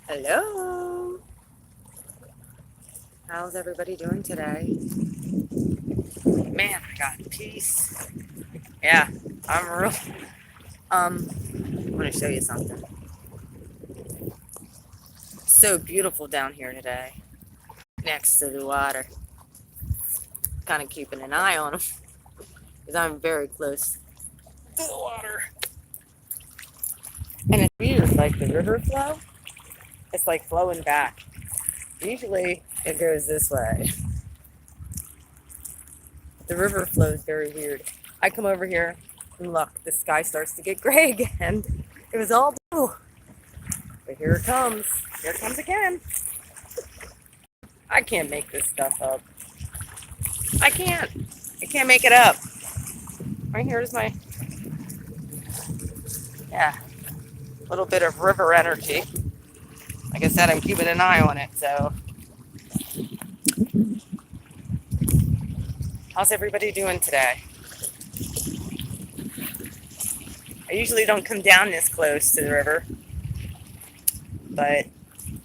Hello. How's everybody doing today? Man, I got peace. Yeah, I'm real. I want to show you something. So beautiful down here today, next to the water. Kind of keeping an eye on them because I'm very close to the water. And it's weird, like the river flow. It's like flowing back. Usually it goes this way. The river flows very weird. I come over here and look, the sky starts to get gray again. It was all blue. But here it comes. Here it comes again. I can't make this stuff up. I can't. I can't make it up. Right here is my, yeah, little bit of river energy. Like I said, I'm keeping an eye on it, so. How's everybody doing today? I usually don't come down this close to the river, but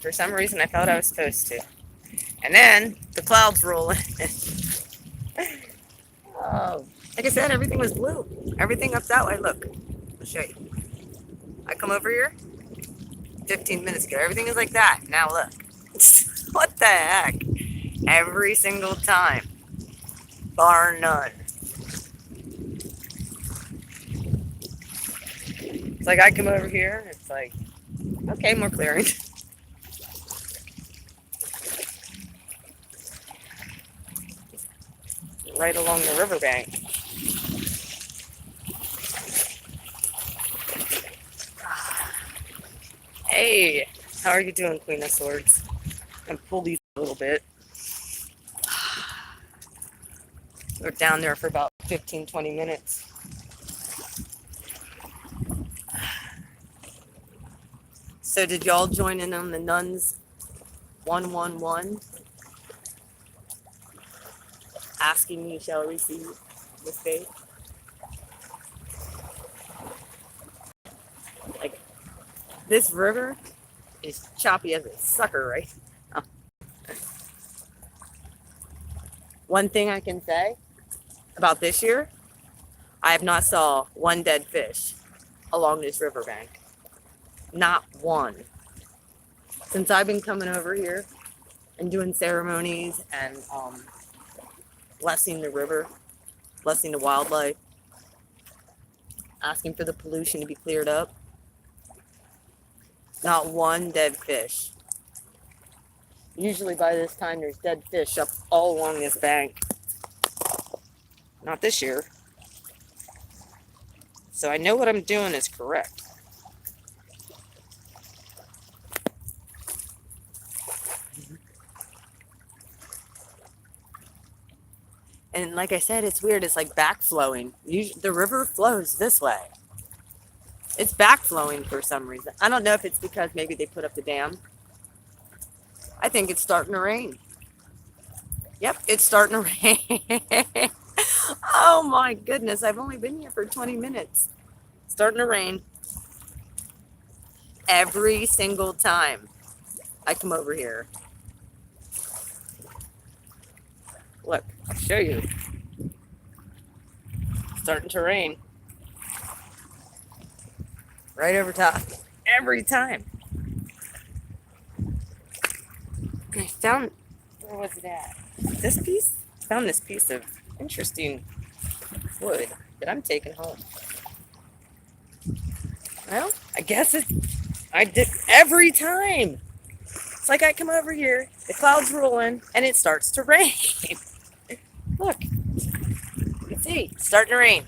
for some reason I felt I was supposed to. And then the clouds roll in. Oh, like I said, everything was blue. Everything up that way. Look, I'll show you. I come over here 15 minutes ago. Everything is like that. Now look. What the heck? Every single time. Bar none. It's like I come over here. It's like, okay, more clearing. Right along the riverbank. Hey, how are you doing, Queen of Swords? I'm pull these a little bit. We're down there for about 15-20 minutes. So did y'all join in on the nuns 111? Asking you shall receive with faith. Like, this river is choppy as a sucker right now. One thing I can say about this year, I have not saw one dead fish along this riverbank. Not one. Since I've been coming over here and doing ceremonies and blessing the river, blessing the wildlife, asking for the pollution to be cleared up. Not one dead fish. Usually by this time there's dead fish up all along this bank. Not this year. So I know what I'm doing is correct. And like I said, it's weird. It's like backflowing. The river flows this way. It's backflowing for some reason. I don't know if it's because maybe they put up the dam. I think it's starting to rain. Yep, it's starting to rain. Oh my goodness, I've only been here for 20 minutes. It's starting to rain. Every single time I come over here. Look, I'll show you. It's starting to rain. Right over top. Every time. I found, where was it at? This piece? Found this piece of interesting wood that I'm taking home. Well, I guess I did every time. It's like I come over here, the clouds roll in, and it starts to rain. Look, you can see, it's starting to rain.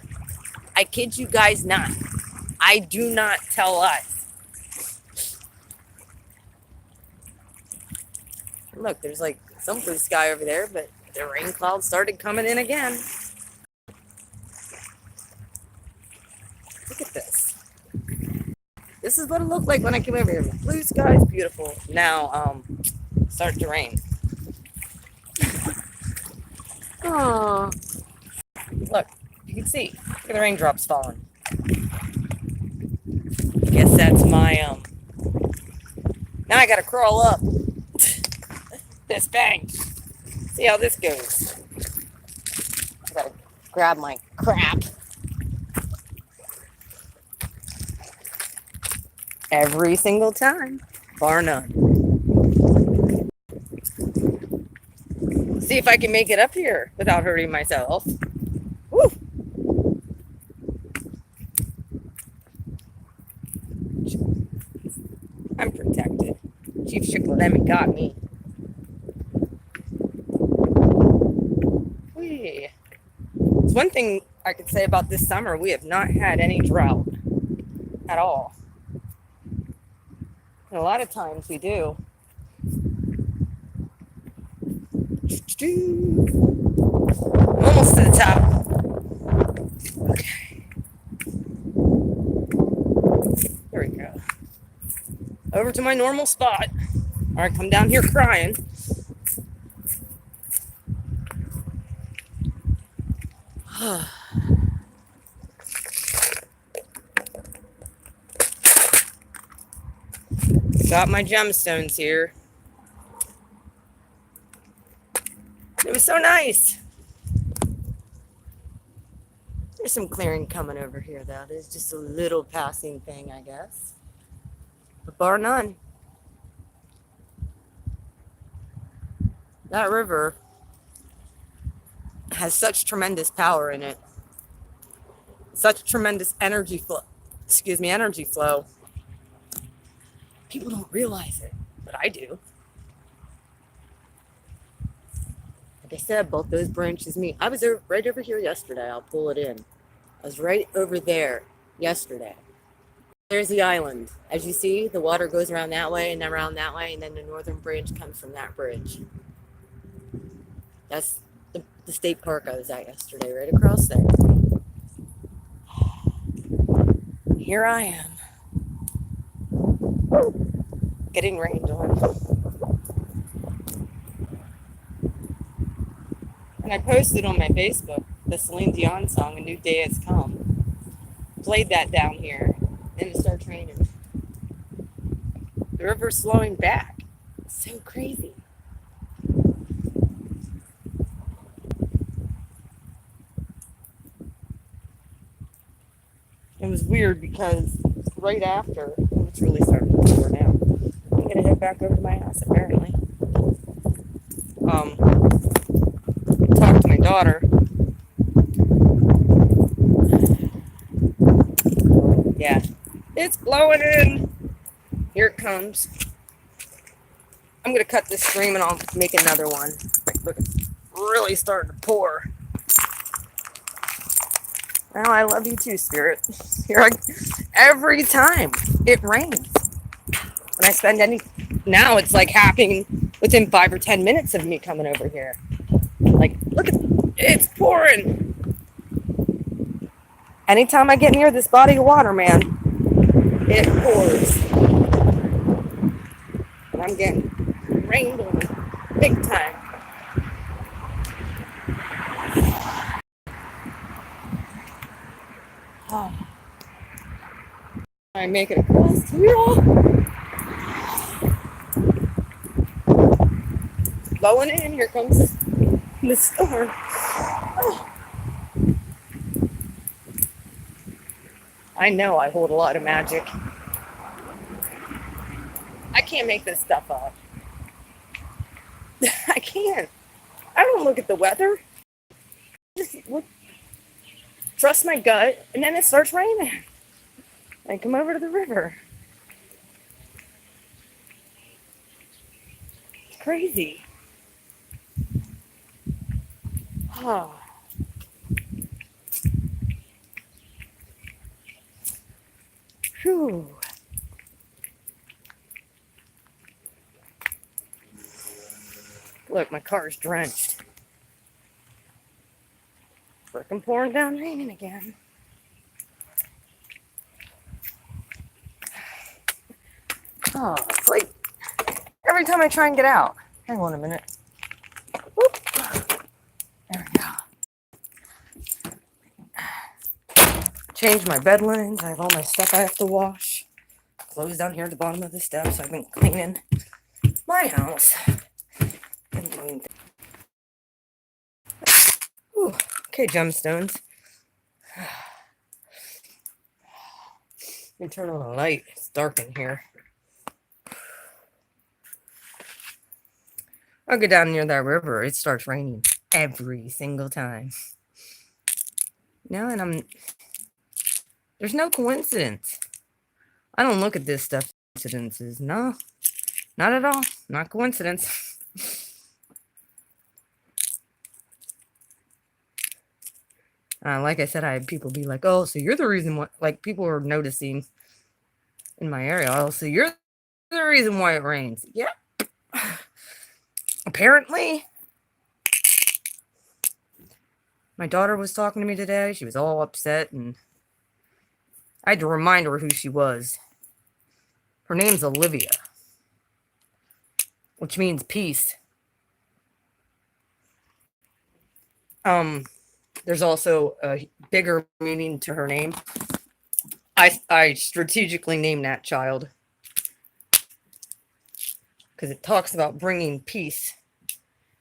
I kid you guys not. I do not tell lies. Look, there's like some blue sky over there, but the rain clouds started coming in again. Look at this. This is what it looked like when I came over here. Blue sky is beautiful. Now, starting to rain. Oh, look, you can see. Look at the raindrops falling. I guess that's my Now I gotta crawl up this bank. See how this goes. I gotta grab my crap. Every single time, bar none. See if I can make it up here without hurting myself. Woo! I'm protected. Chief Shiklademi got me. Whee. It's one thing I could say about this summer. We have not had any drought at all. And a lot of times we do. I'm almost to the top. Okay. There we go. Over to my normal spot. All right, come down here crying. Got my gemstones here. It was so nice. There's some clearing coming over here, though. There's just a little passing thing, I guess. But bar none. That river has such tremendous power in it. Such tremendous energy flow. Energy flow. People don't realize it, but I do. Like I said, both those branches meet. I was right over here yesterday. I'll pull it in. I was right over there yesterday. There's the island. As you see, the water goes around that way and around that way, and then the northern branch comes from that bridge. That's the state park I was at yesterday, right across there. Here I am. Getting rained on. And I posted on my Facebook the Celine Dion song, A New Day Has Come. Played that down here, and it starts raining. The river's slowing back. It's so crazy. It was weird because right after, it's really starting to pour now. I'm gonna head back over to my house apparently. Talk to my daughter. Yeah, it's blowing in. Here it comes. I'm gonna cut this stream and I'll make another one. Look, it's really starting to pour. Well, I love you too, Spirit. Every time it rains. When I spend now it's like happening within 5 or 10 minutes of me coming over here. Like, look at it's pouring. Anytime I get near this body of water, man, it pours. And I'm getting rained on big time. Oh. I make it across here. Blowing in, here comes the storm. Oh. I know I hold a lot of magic. I can't make this stuff up. I can't. I don't look at the weather. Just look, trust my gut, and then it starts raining. I come over to the river. It's crazy. Oh. Whew. Look, my car's drenched. Frickin' pouring down raining again. Oh, it's like every time I try and get out. Hang on a minute. Whoop. There we go. Change my bed linens. I have all my stuff I have to wash. clothes down here at the bottom of the steps. So I've been cleaning my house. And doing Ooh, okay, gemstones. Let me turn on the light. It's dark in here. I'll go down near that river. It starts raining every single time. And there's no coincidence. I don't look at this stuff coincidences. No, not at all. Not coincidence. Like I said, I had people be like, oh, so you're the reason why, like people are noticing in my area. Oh, so you're the reason why it rains. Yeah. Apparently. My daughter was talking to me today. She was all upset, and I had to remind her who she was. Her name's Olivia, which means peace. There's also a bigger meaning to her name. I strategically named that child because it talks about bringing peace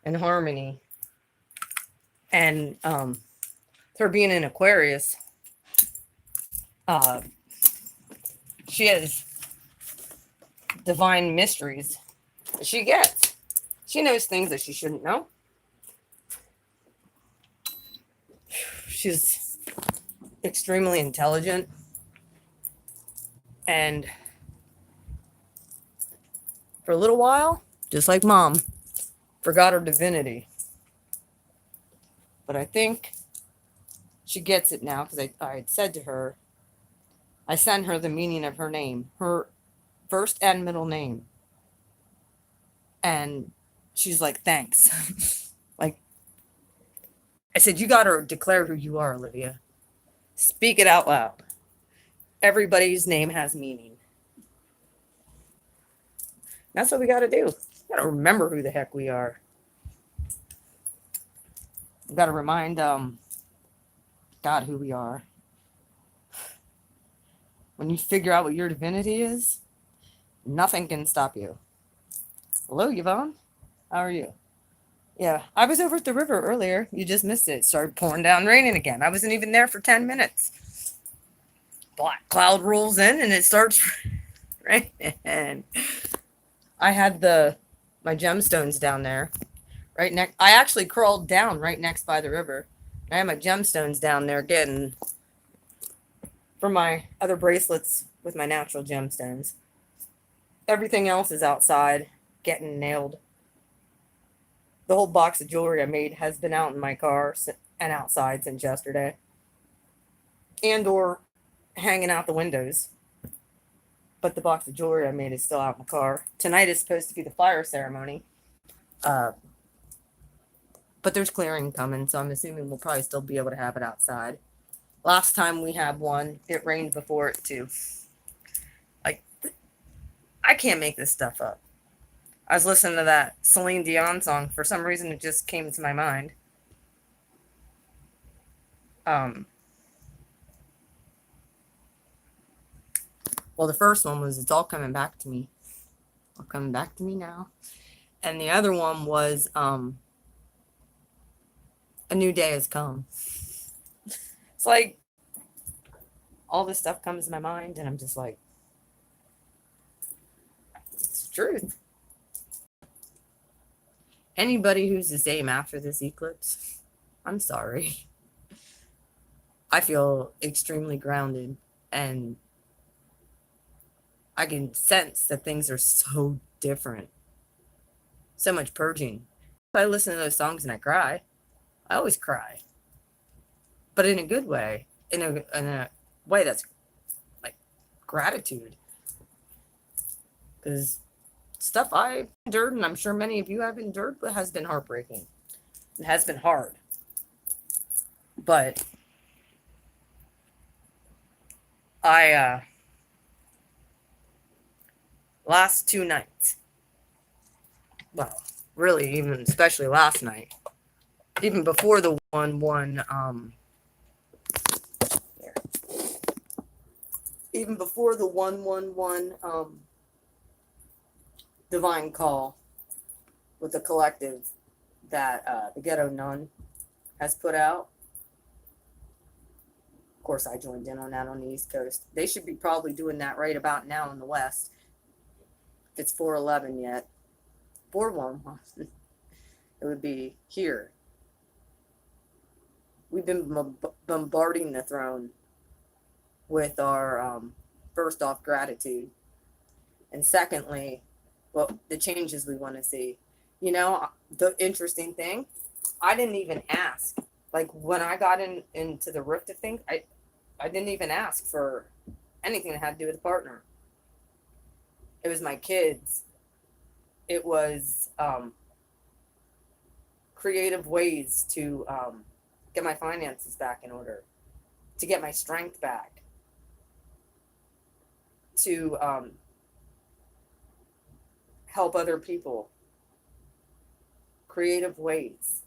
and harmony. And her being an Aquarius, she has divine mysteries that she gets. She knows things that she shouldn't know. She's extremely intelligent and for a little while, just like Mom, forgot her divinity. But I think she gets it now because I had said to her, I sent her the meaning of her name, her first and middle name. And she's like, thanks. Like, I said, you got to declare who you are, Olivia. Speak it out loud. Everybody's name has meaning. That's what we got to do. We got to remember who the heck we are. We got to remind God who we are. When you figure out what your divinity is, nothing can stop you. Hello, Yvonne. How are you? Yeah, I was over at the river earlier. You just missed it. It started pouring down raining again. I wasn't even there for 10 minutes. Black cloud rolls in and it starts raining. I had my gemstones down there. Right next. I actually crawled down right next by the river. I had my gemstones down there getting for my other bracelets with my natural gemstones. Everything else is outside getting nailed. The whole box of jewelry I made has been out in my car and outside since yesterday. And or hanging out the windows. But the box of jewelry I made is still out in the car. Tonight is supposed to be the fire ceremony. But there's clearing coming, so I'm assuming we'll probably still be able to have it outside. Last time we had one, it rained before it too. Like, I can't make this stuff up. I was listening to that Celine Dion song. For some reason, it just came to my mind. Well, the first one was It's All Coming Back to Me. All coming back to me now. And the other one was A New Day Has Come. It's like all this stuff comes to my mind, and I'm just like, it's the truth. Anybody who's the same after this eclipse, I'm sorry. I feel extremely grounded, and I can sense that things are so different. So much purging. If I listen to those songs and I cry, I always cry. But in a good way. In a way that's like gratitude. Because stuff I've endured, and I'm sure many of you have endured, but has been heartbreaking. It has been hard. But last 2 nights, well, really even especially last night, even before the one even before the 111 divine call with the collective that the Ghetto Nun has put out. Of course, I joined in on that on the East Coast. They should be probably doing that right about now in the West. If it's 411 yet. 411. It would be here. We've been bombarding the throne with our, first off, gratitude. And secondly, well, the changes we want to see. You know, the interesting thing, I didn't even ask. Like, when I got into the rift of things, I didn't even ask for anything that had to do with a partner. It was my kids. It was creative ways to get my finances back in order, to get my strength back, to help other people. Creative ways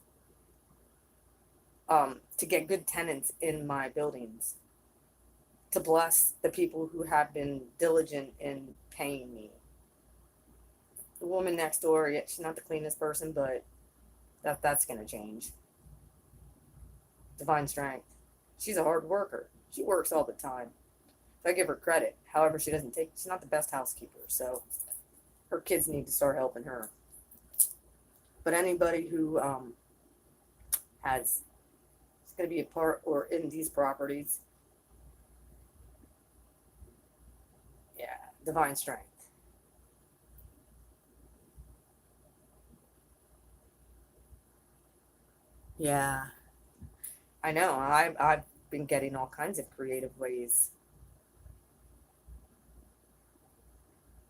to get good tenants in my buildings, to bless the people who have been diligent in paying me. The woman next door, yeah, she's not the cleanest person, but that's going to change. Divine strength. She's a hard worker. She works all the time. So I give her credit. However, she's not the best housekeeper, so her kids need to start helping her. But anybody who is going to be a part or in these properties, yeah, divine strength. Yeah, I know. I've been getting all kinds of creative ways,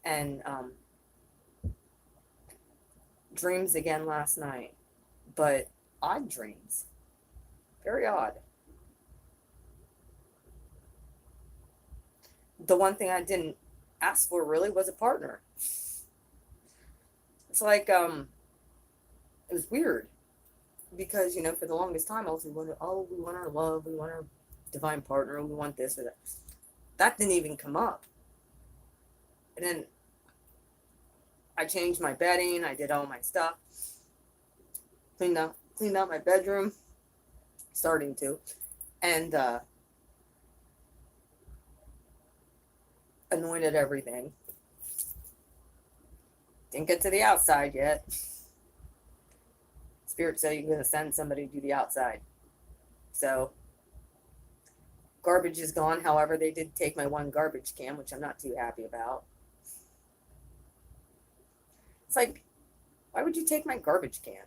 and dreams again last night, but odd dreams, very odd. The one thing I didn't ask for really was a partner. It's like it was weird because, you know, for the longest time I was wondering, oh, we want our love, we want our divine partner, we want this or that. That didn't even come up. And then I changed my bedding, I did all my stuff, cleaned out my bedroom, starting to, and anointed everything. Didn't get to the outside yet. Spirit said you're going to send somebody to do the outside. So, garbage is gone. However, they did take my one garbage can, which I'm not too happy about. It's like, why would you take my garbage can?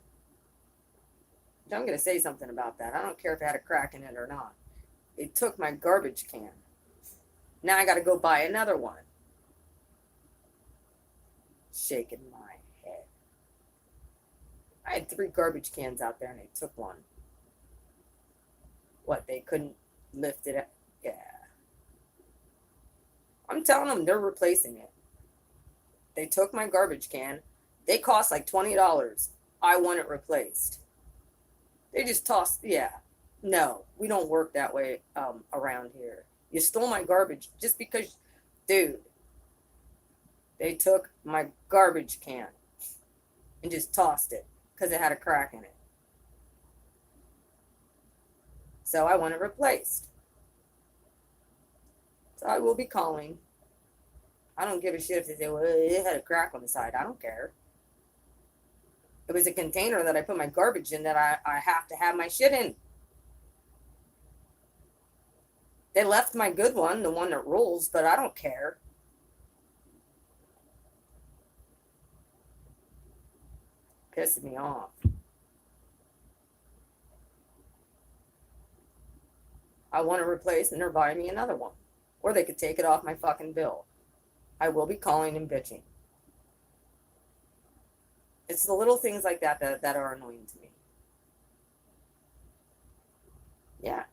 I'm going to say something about that. I don't care if it had a crack in it or not. They took my garbage can. Now I got to go buy another one. Shaking my head. I had 3 garbage cans out there and they took one. What, they couldn't lift it up? Yeah. I'm telling them they're replacing it. They took my garbage can. They cost like $20. I want it replaced. They just tossed, yeah. No, we don't work that way around here. You stole my garbage just because, dude, they took my garbage can and just tossed it because it had a crack in it. So I want it replaced. So I will be calling. I don't give a shit if they say, well, it had a crack on the side. I don't care. It was a container that I put my garbage in that I have to have my shit in. They left my good one, the one that rolls, but I don't care. Pissing me off. I want to replace and they're buying me another one. Or they could take it off my fucking bill. I will be calling and bitching. It's the little things like that that are annoying to me. Yeah.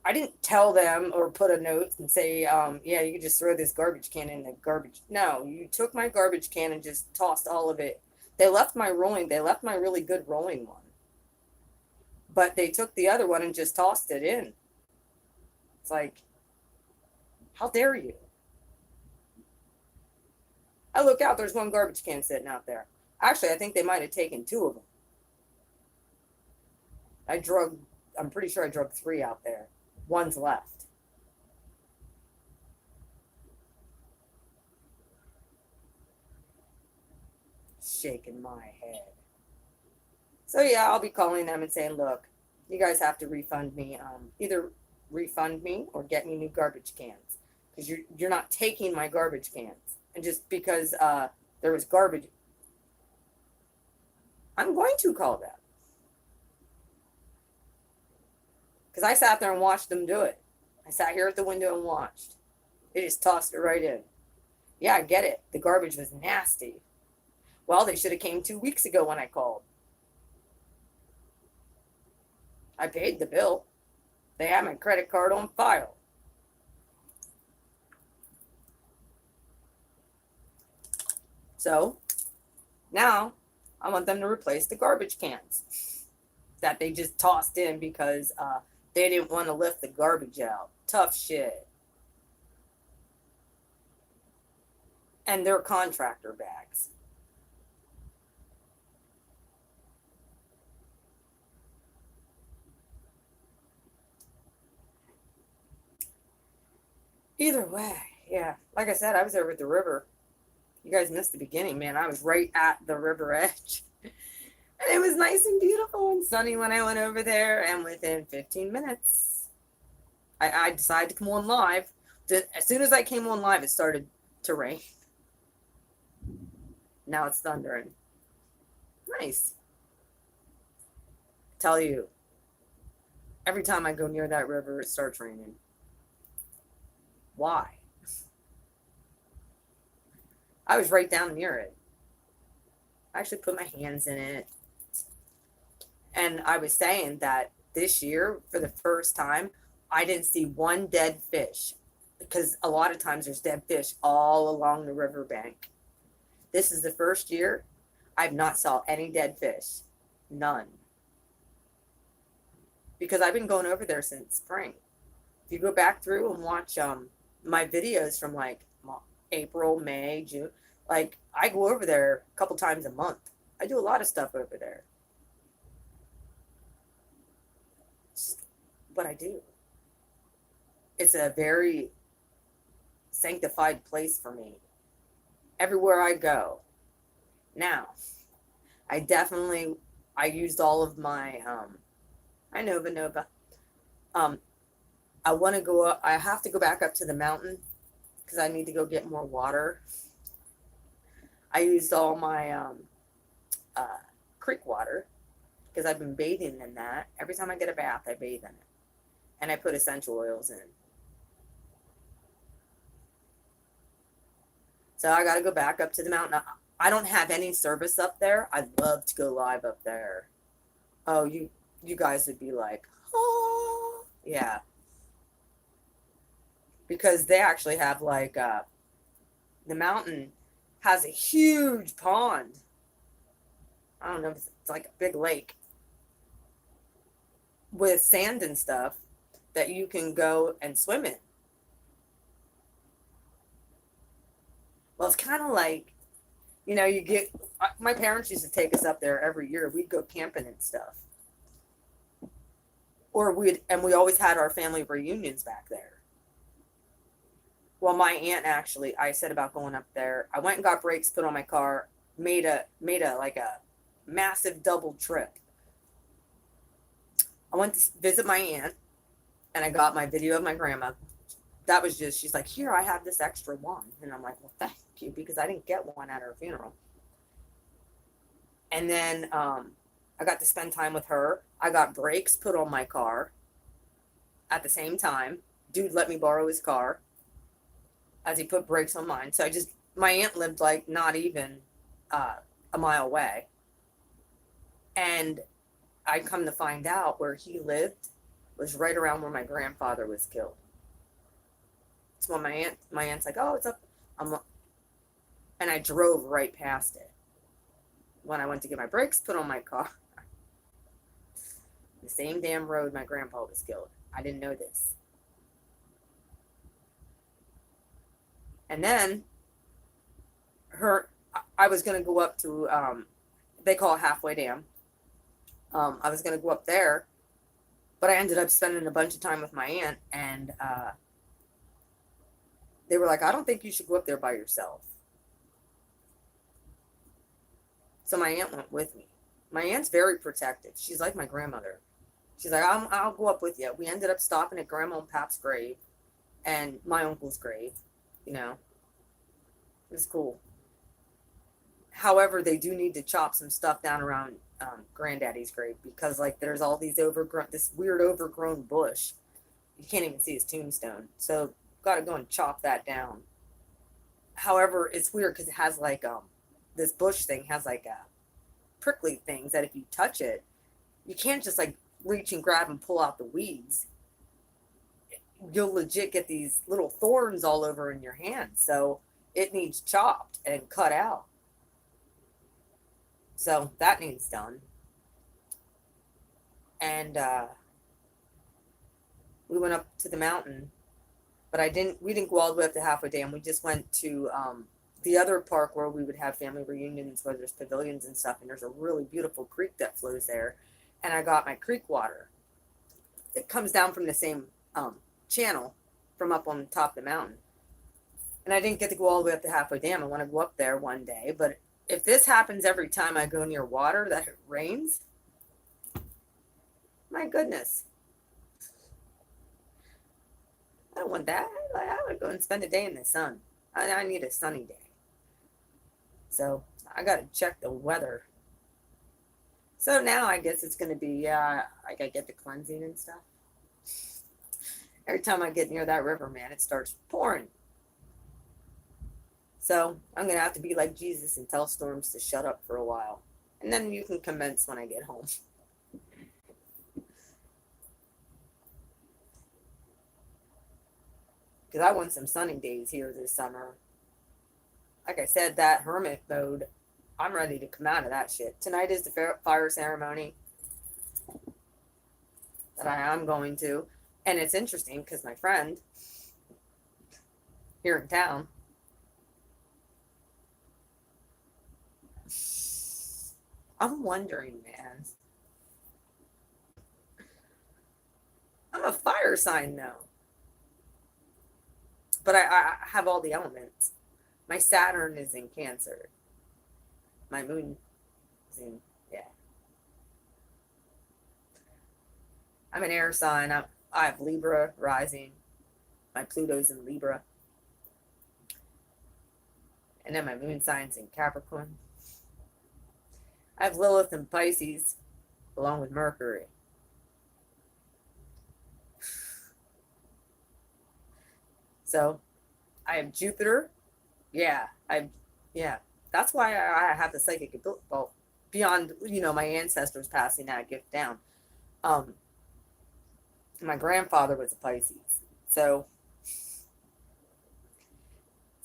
I didn't tell them or put a note and say, yeah, you can just throw this garbage can in the garbage. No, you took my garbage can and just tossed all of it. They left my really good rolling one. But they took the other one and just tossed it in. It's like, how dare you? I look out, there's one garbage can sitting out there. Actually, I think they might have taken two of them. I'm pretty sure I drug three out there. One's left. Shaking my head. So yeah, I'll be calling them and saying, look, you guys have to refund me. Either refund me or get me new garbage cans, because you're not taking my garbage cans. And just because there was garbage, I'm going to call them, because I sat there and watched them do it. I sat here at the window and watched. They just tossed it right in. Yeah, I get it. The garbage was nasty. Well, they should have came 2 weeks ago when I called. I paid the bill. They have my credit card on file. So now I want them to replace the garbage cans that they just tossed in because they didn't want to lift the garbage out. Tough shit. And they're contractor bags. Either way, yeah. Like I said, I was over at the river. You guys missed the beginning, man. I was right at the river edge. And it was nice and beautiful and sunny when I went over there. And within 15 minutes, I decided to come on live. As soon as I came on live, it started to rain. Now it's thundering. Nice. I tell you, every time I go near that river, it starts raining. Why? I was right down near it. I actually put my hands in it. And I was saying that this year, for the first time, I didn't see one dead fish, because a lot of times there's dead fish all along the riverbank. This is the first year I've not saw any dead fish. None. Because I've been going over there since spring. If you go back through and watch my videos from like April, May, June, like I go over there a couple times a month. I do a lot of stuff over there. It's what I do. It's a very sanctified place for me. Everywhere I go. Now, I used all of my, I Nova. I want to go up, I have to go back up to the mountain because I need to go get more water. I used all my creek water because I've been bathing in that. Every time I get a bath, I bathe in it. And I put essential oils in. So I got to go back up to the mountain. I don't have any service up there. I'd love to go live up there. Oh, you guys would be like, oh, yeah. Because they actually have like, the mountain has a huge pond. I don't know if it's like a big lake with sand and stuff that you can go and swim in. Well, it's kind of like, my parents used to take us up there every year. We'd go camping and stuff. We always had our family reunions back there. Well, my aunt actually, I said about going up there. I went and got brakes put on my car, made a like a massive double trip. I went to visit my aunt, and I got my video of my grandma. That was just, she's like, here, I have this extra one. And I'm like, well, thank you, because I didn't get one at her funeral. And then I got to spend time with her. I got brakes put on my car at the same time. Dude let me borrow his car as he put brakes on mine. So my aunt lived like not even a mile away. And I come to find out where he lived was right around where my grandfather was killed. So when my aunt's like, oh, it's up. And I drove right past it when I went to get my brakes put on my car. The same damn road my grandpa was killed. I didn't know this. And then I was going to go up to, they call it Halfway Dam. I was going to go up there, but I ended up spending a bunch of time with my aunt, and they were like, I don't think you should go up there by yourself. So my aunt went with me. My aunt's very protective. She's like my grandmother. She's like, I'll go up with you. We ended up stopping at Grandma and Pap's grave and my uncle's grave. You know, it was cool. However, they do need to chop some stuff down around Granddaddy's grave because, like, there's all these this weird overgrown bush. You can't even see his tombstone. So, got to go and chop that down. However, it's weird because it has like this bush thing has like prickly things that if you touch it, you can't just like reach and grab and pull out the weeds. You'll legit get these little thorns all over in your hand. So it needs chopped and cut out. So that needs done. And we went up to the mountain, but we didn't go all the way up to Halfway Dam. We just went to the other park where we would have family reunions, where there's pavilions and stuff, and there's a really beautiful creek that flows there. And I got my creek water. It comes down from the same channel from up on the top of the mountain. And I didn't get to go all the way up to Halfway Dam. I want to go up there one day, but if this happens every time I go near water, that it rains, my goodness. I don't want that. I would go and spend a day in the sun. I need a sunny day. So I got to check the weather. So now I guess it's going to be, I got to get the cleansing and stuff. Every time I get near that river, man, it starts pouring. So I'm going to have to be like Jesus and tell storms to shut up for a while. And then you can commence when I get home. Because I want some sunny days here this summer. Like I said, that hermit mode, I'm ready to come out of that shit. Tonight is the fire ceremony that I am going to. And it's interesting because my friend here in town, I'm wondering, man. I'm a fire sign though. But I have all the elements. My Saturn is in Cancer. My moon is in, yeah. I'm an air sign. I have Libra rising. My Pluto's in Libra. And then my moon sign's in Capricorn. I have Lilith in Pisces, along with Mercury. So I have Jupiter. Yeah. That's why I have the psychic ability. Well, beyond, my ancestors passing that gift down. My grandfather was a Pisces. So it's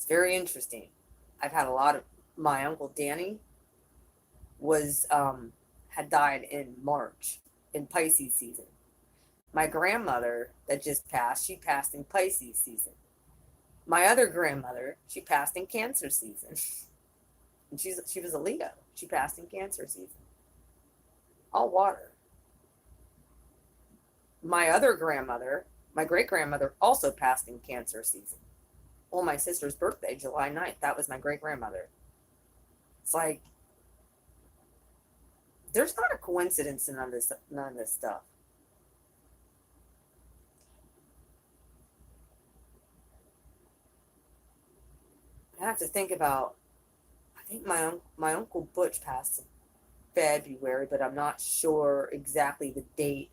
very interesting. I've had a lot of, my Uncle Danny had died in March in Pisces season. My grandmother that just passed, she passed in Pisces season. My other grandmother, she passed in Cancer season. And she was a Leo. She passed in Cancer season. All water. My other grandmother, my great-grandmother, also passed in Cancer season. Well, my sister's birthday, July 9th, that was my great-grandmother. It's like, there's not a coincidence in none of this stuff. I have to think about, I think my Uncle Butch passed in February, but I'm not sure exactly the date.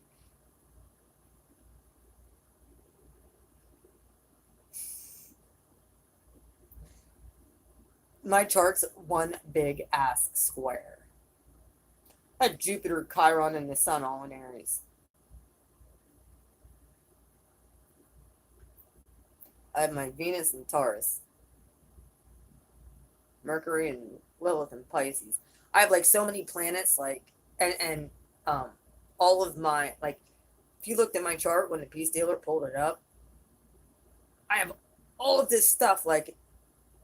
My chart's one big ass square. I have Jupiter, Chiron, and the Sun all in Aries. I have my Venus in Taurus. Mercury and Lilith in Pisces. I have like so many planets, like and all of my, like, if you looked at my chart when the peace dealer pulled it up, I have all of this stuff, like,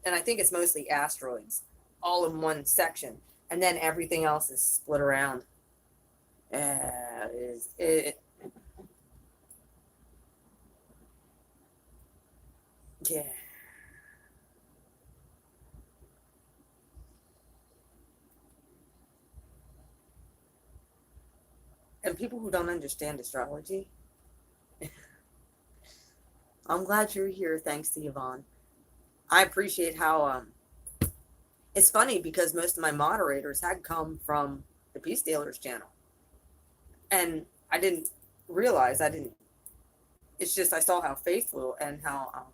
and I think it's mostly asteroids, all in one section, and then everything else is split around. It yeah. And people who don't understand astrology, I'm glad you're here. Thanks to Yvonne. I appreciate how it's funny because most of my moderators had come from the Peace Dealers channel, and I didn't realize I didn't. It's just I saw how faithful and how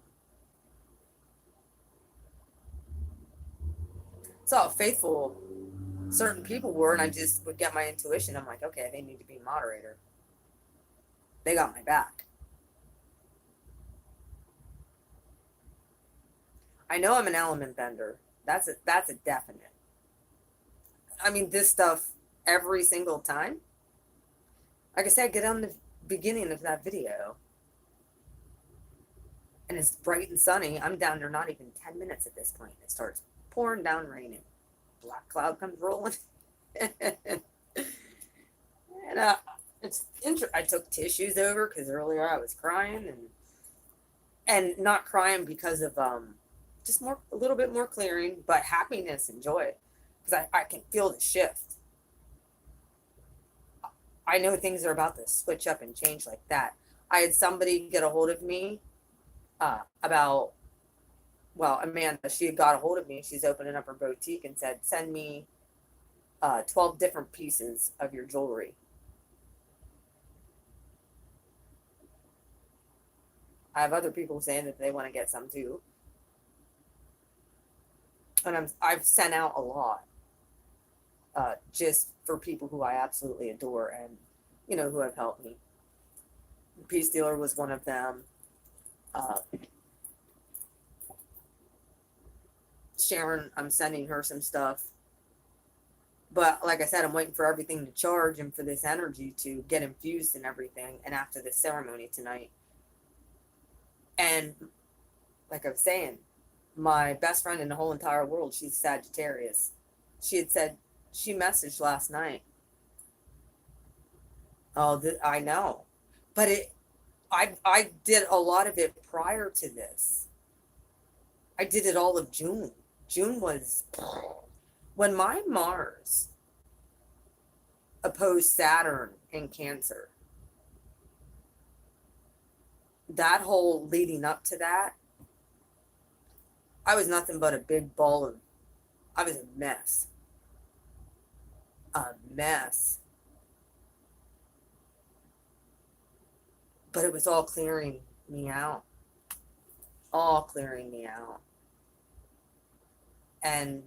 saw how faithful certain people were, and I just would get my intuition. I'm like, okay, they need to be moderator. They got my back. I know I'm an element bender. That's a definite. I mean, this stuff every single time. Like I said, get on the beginning of that video, and it's bright and sunny. I'm down there not even 10 minutes at this point. It starts pouring down raining. Black cloud comes rolling. and I took tissues over because earlier I was crying, and not crying because of just more, a little bit more clearing, but happiness and joy, because I can feel the shift. I know things are about to switch up and change like that. I had somebody get a hold of me about, well, Amanda, she had got a hold of me. She's opening up her boutique and said, send me 12 different pieces of your jewelry. I have other people saying that they want to get some too. And I've sent out a lot just for people who I absolutely adore and, who have helped me. Peace Dealer was one of them. Sharon, I'm sending her some stuff. But like I said, I'm waiting for everything to charge and for this energy to get infused and everything. And after the ceremony tonight. And like I was saying, my best friend in the whole entire world, she's Sagittarius. She had said, she messaged last night. Oh, I know. But I did a lot of it prior to this. I did it all of June. June was when my Mars opposed Saturn in Cancer. That whole leading up to that, I was nothing but a big ball of, I was a mess. A mess. But it was all clearing me out. All clearing me out. And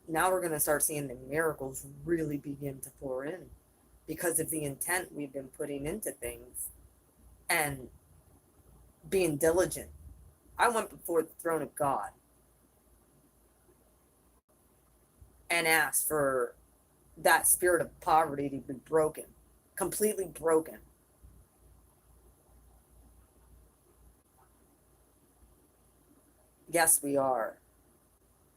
now we're going to start seeing the miracles really begin to pour in because of the intent we've been putting into things and being diligent. I went before the throne of God and asked for that spirit of poverty to be broken, completely broken. Yes, we are.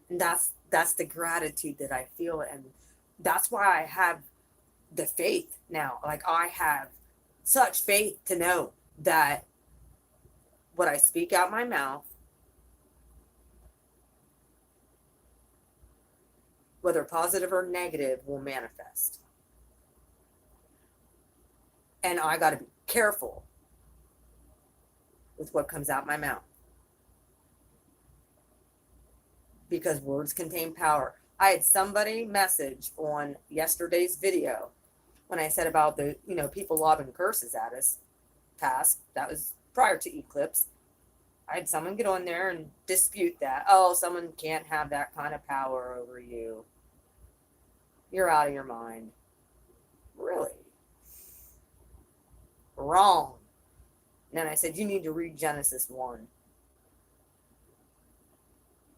And that's the gratitude that I feel, and that's why I have the faith now. Like, I have such faith to know that what I speak out my mouth, whether positive or negative, will manifest. And I got to be careful with what comes out my mouth, because words contain power. I had somebody message on yesterday's video when I said about the, people lobbing curses at us past. That was prior to eclipse. I had someone get on there and dispute that. Oh, someone can't have that kind of power over you. You're out of your mind. Really? Wrong. And then I said, you need to read Genesis 1.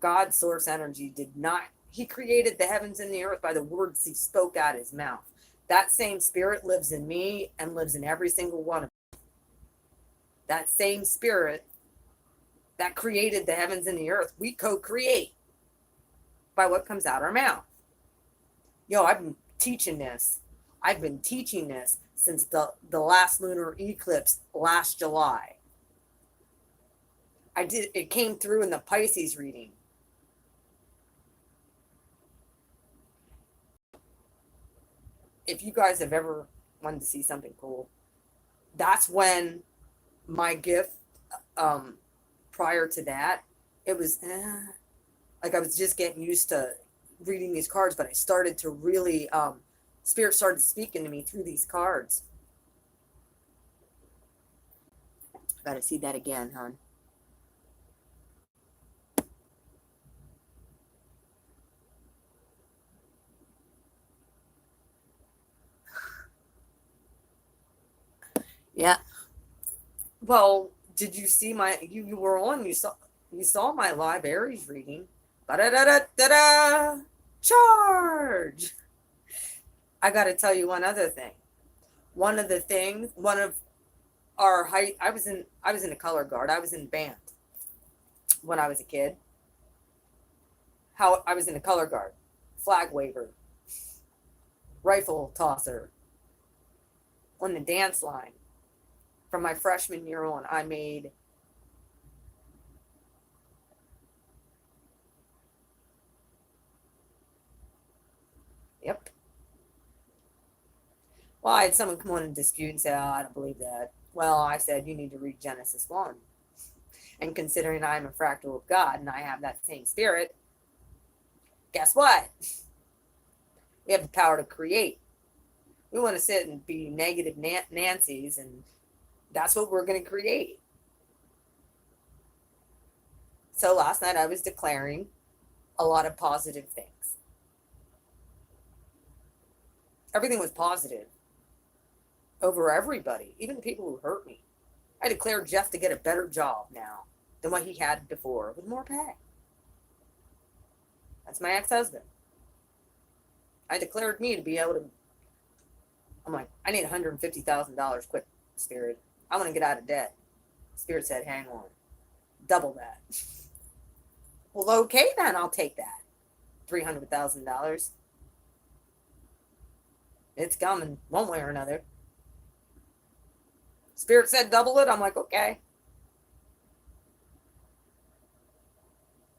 God's source energy did not, he created the heavens and the earth by the words he spoke out his mouth. That same spirit lives in me and lives in every single one of them. That same spirit that created the heavens and the earth, we co-create by what comes out our mouth. Yo, I've been teaching this. I've been teaching this since the last lunar eclipse last July. It came through in the Pisces reading. If you guys have ever wanted to see something cool, that's when my gift, prior to that, it was like I was just getting used to reading these cards, but I started to really, Spirit started speaking to me through these cards. Gotta see that again, hon. Yeah. Well, did you see my? You were on. You saw my live Aries reading. Da da da da da da. Charge. I got to tell you one other thing. One of the things. One of our height. I was in a color guard. I was in band when I was a kid. How I was in a color guard, flag waver, rifle tosser, on the dance line. From my freshman year on, I made yep. Well, I had someone come on and dispute and say, "Oh, I don't believe that." Well, I said, "You need to read Genesis 1." And considering I'm a fractal of God and I have that same spirit, guess what? We have the power to create. We want to sit and be negative Nancy's, and that's what we're going to create. So last night I was declaring a lot of positive things. Everything was positive over everybody, even the people who hurt me. I declared Jeff to get a better job now than what he had before with more pay. That's my ex-husband. I declared me to be able to. I'm like, I need $150,000 quick, Spirit. I want to get out of debt. Spirit said, hang on. Double that. Well, okay, then I'll take that. $300,000. It's coming one way or another. Spirit said double it. I'm like, okay.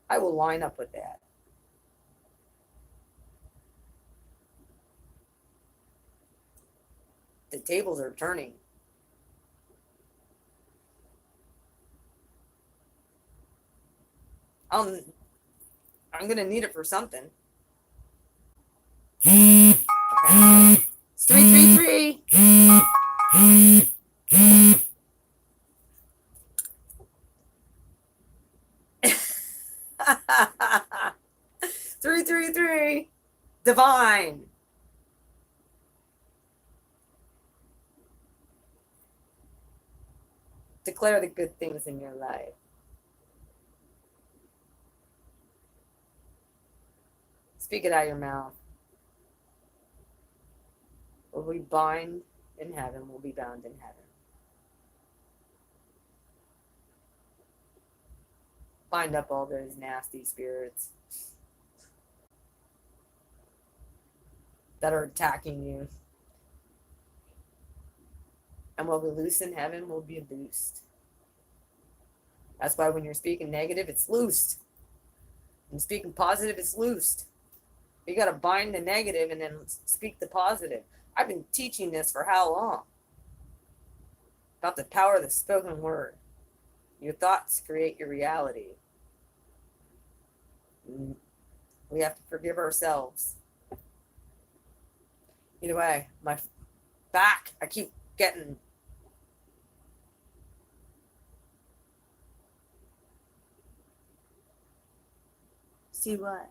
I will line up with that. The tables are turning. I'm gonna need it for something. Okay. It's 333. 333. Divine. Declare the good things in your life. Speak it out of your mouth. What we bind in heaven will be bound in heaven. Bind up all those nasty spirits that are attacking you. And what we loose in heaven will be loosed. That's why when you're speaking negative, it's loosed. When speaking positive, it's loosed. You got to bind the negative and then speak the positive. I've been teaching this for how long? About the power of the spoken word. Your thoughts create your reality. We have to forgive ourselves. Either way, my back, I keep getting. See what?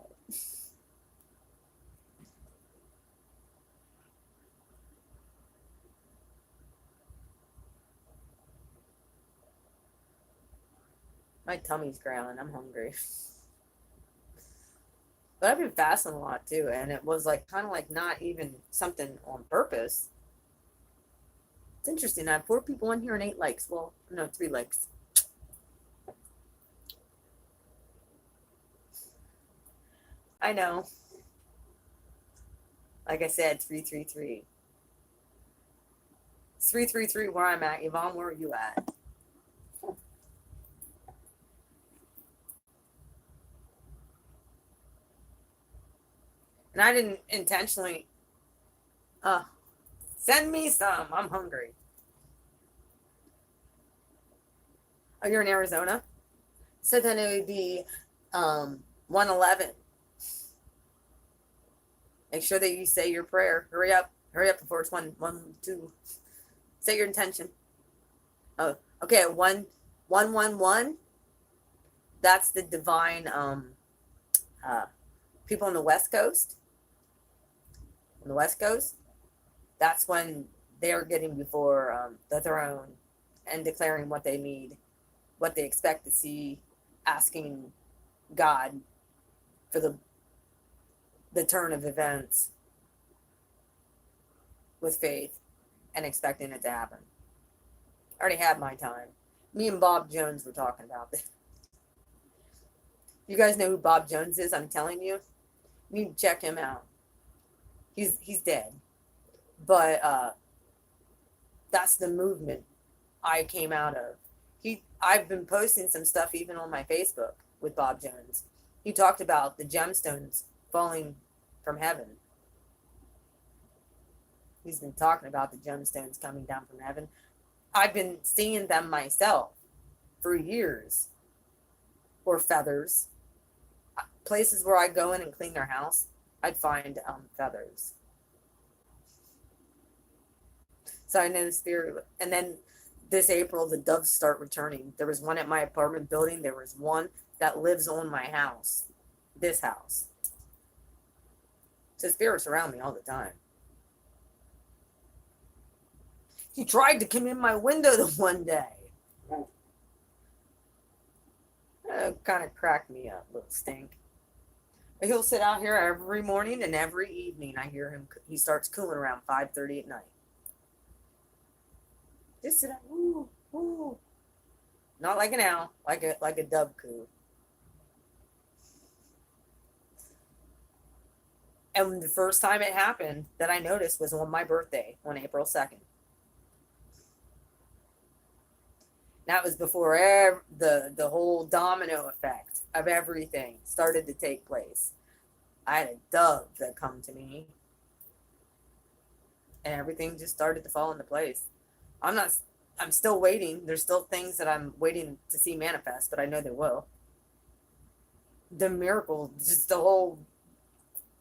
My tummy's growling. I'm hungry. But I've been fasting a lot too, and it was like kind of like not even something on purpose. It's interesting. I have 4 people in here and 8 likes. Well, no, 3 likes. I know. Like I said, 333. It's 333 where I'm at. Yvonne, where are you at? And I didn't intentionally. Uh, Send me some. I'm hungry. Oh, you're in Arizona? So then it would be 111. Make sure that you say your prayer. Hurry up. Hurry up before it's 112. Say your intention. Oh, okay. 111. That's the divine uh, people on the West Coast. On the West Coast, that's when they're getting before the throne and declaring what they need, what they expect to see, asking God for the turn of events with faith and expecting it to happen. I already had my time. Me and Bob Jones were talking about this. You guys know who Bob Jones is? I'm telling you. You need to check him out. He's dead. But that's the movement I came out of. I've been posting some stuff even on my Facebook with Bob Jones. He talked about the gemstones falling from heaven. He's been talking about the gemstones coming down from heaven. I've been seeing them myself for years. Or feathers. Places where I go in and clean their house, I'd find feathers. So I know the spirit. And then this April, the doves start returning. There was one at my apartment building. There was one that lives on my house, this house. So spirits around me all the time. He tried to come in my window the one day. Kind of cracked me up, little stink. But he'll sit out here every morning and every evening. I hear him. He starts cooing around 5:30 at night. Just sit out, woo, woo. Not like an owl, like a dove coo. And the first time it happened that I noticed was on my birthday on April 2nd. That was before the whole domino effect of everything started to take place. I had a dove that come to me, and everything just started to fall into place. I'm not. I'm still waiting. There's still things that I'm waiting to see manifest, but I know they will. The miracle, just the whole.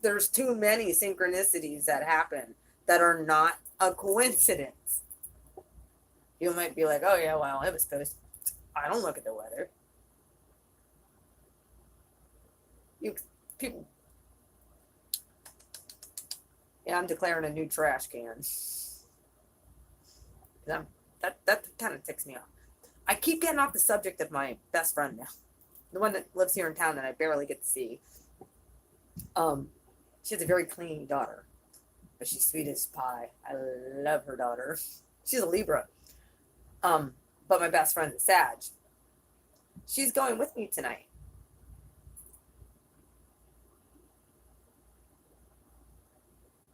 There's too many synchronicities that happen that are not a coincidence. You might be like, "Oh yeah, well, it was supposed." I don't look at the weather. You people. Yeah, I'm declaring a new trash can. That kind of ticks me off. I keep getting off the subject of my best friend now, the one that lives here in town that I barely get to see. She has a very clean daughter, but she's sweet as pie. I love her daughter. She's a Libra. But my best friend's a Sag. She's going with me tonight.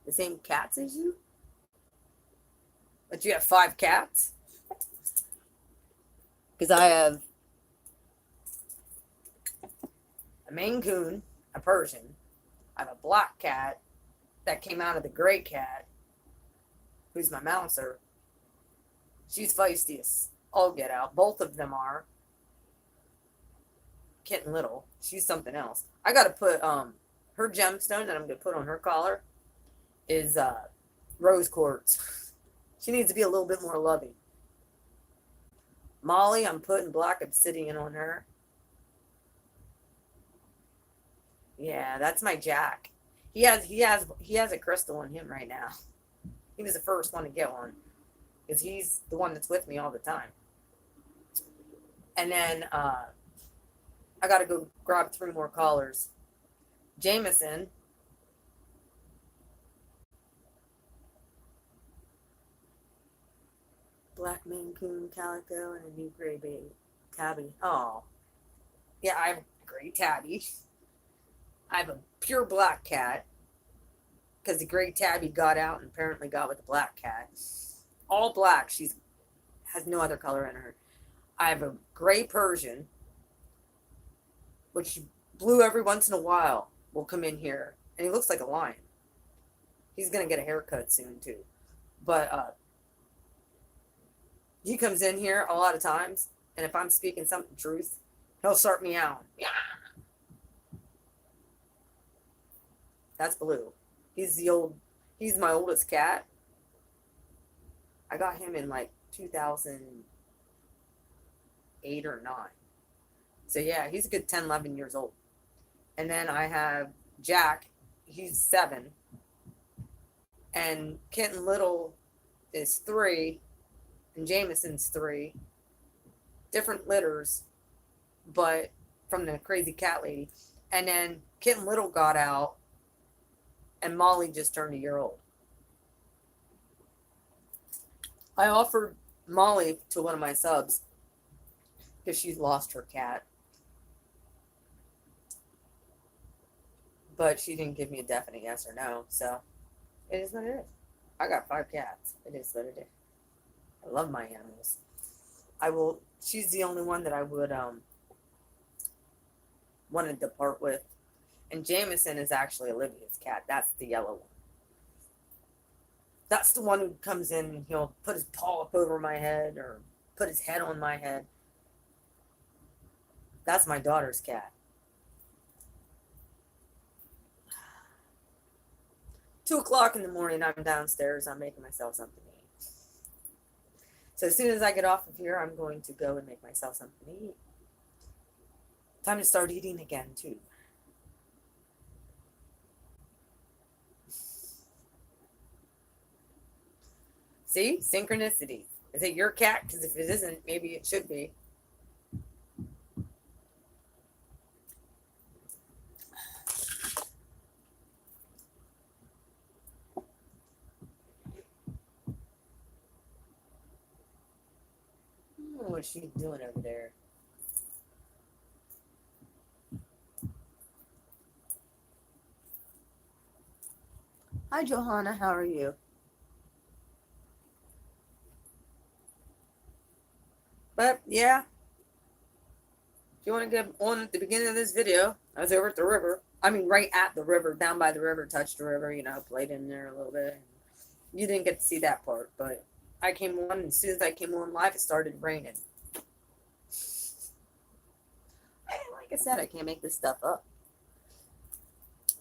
The same cats as you? But you have 5 cats? Because I have a Maine Coon, a Persian. I have a black cat that came out of the gray cat, who's my Mouser. She's feisty as all get out. Both of them are. Kitten Little. She's something else. I got to put her gemstone that I'm going to put on her collar is rose quartz. She needs to be a little bit more loving. Molly, I'm putting black obsidian on her. Yeah, that's my Jack. He has a crystal on him right now. He was the first one to get one because he's the one that's with me all the time. And then I got to go grab 3 more collars Jameson, black Maine Coon, calico, and a new gray baby tabby. Oh, yeah, I have a gray tabby. I have a pure black cat because the gray tabby got out and apparently got with the black cat. All black. She's has no other color in her. I have a gray Persian, which blue every once in a while will come in here, and he looks like a lion. He's gonna get a haircut soon too, but he comes in here a lot of times, and if I'm speaking something truth, he'll start me out. Yeah, that's Blue. He's the old. He's my oldest cat. I got him in like 2008 or 9. So yeah, he's a good 10, 11 years old. And then I have Jack. He's 7. And Kitten Little is 3. And Jameson's 3. Different litters, but from the crazy cat lady. And then Kitten Little got out, and Molly just turned a year old. I offered Molly to one of my subs because she's lost her cat. But she didn't give me a definite yes or no, so it is what it is. I got 5 cats. It is what it is. I love my animals. She's the only one that I would want to depart with. And Jameson is actually Olivia's cat. That's the yellow one. That's the one who comes in and he'll put his paw up over my head or put his head on my head. That's my daughter's cat. 2:00 in the morning, I'm downstairs. I'm making myself something to eat. So as soon as I get off of here, I'm going to go and make myself something to eat. Time to start eating again, too. See? Synchronicity. Is it your cat? Because if it isn't, maybe it should be. What's she doing over there? Hi, Johanna. How are you? But, yeah. If you want to get on at the beginning of this video, I was over at the river. I mean, right at the river, down by the river, touched the river, played in there a little bit. You didn't get to see that part, but I came on, and as soon as I came on live, it started raining. Like I said, I can't make this stuff up.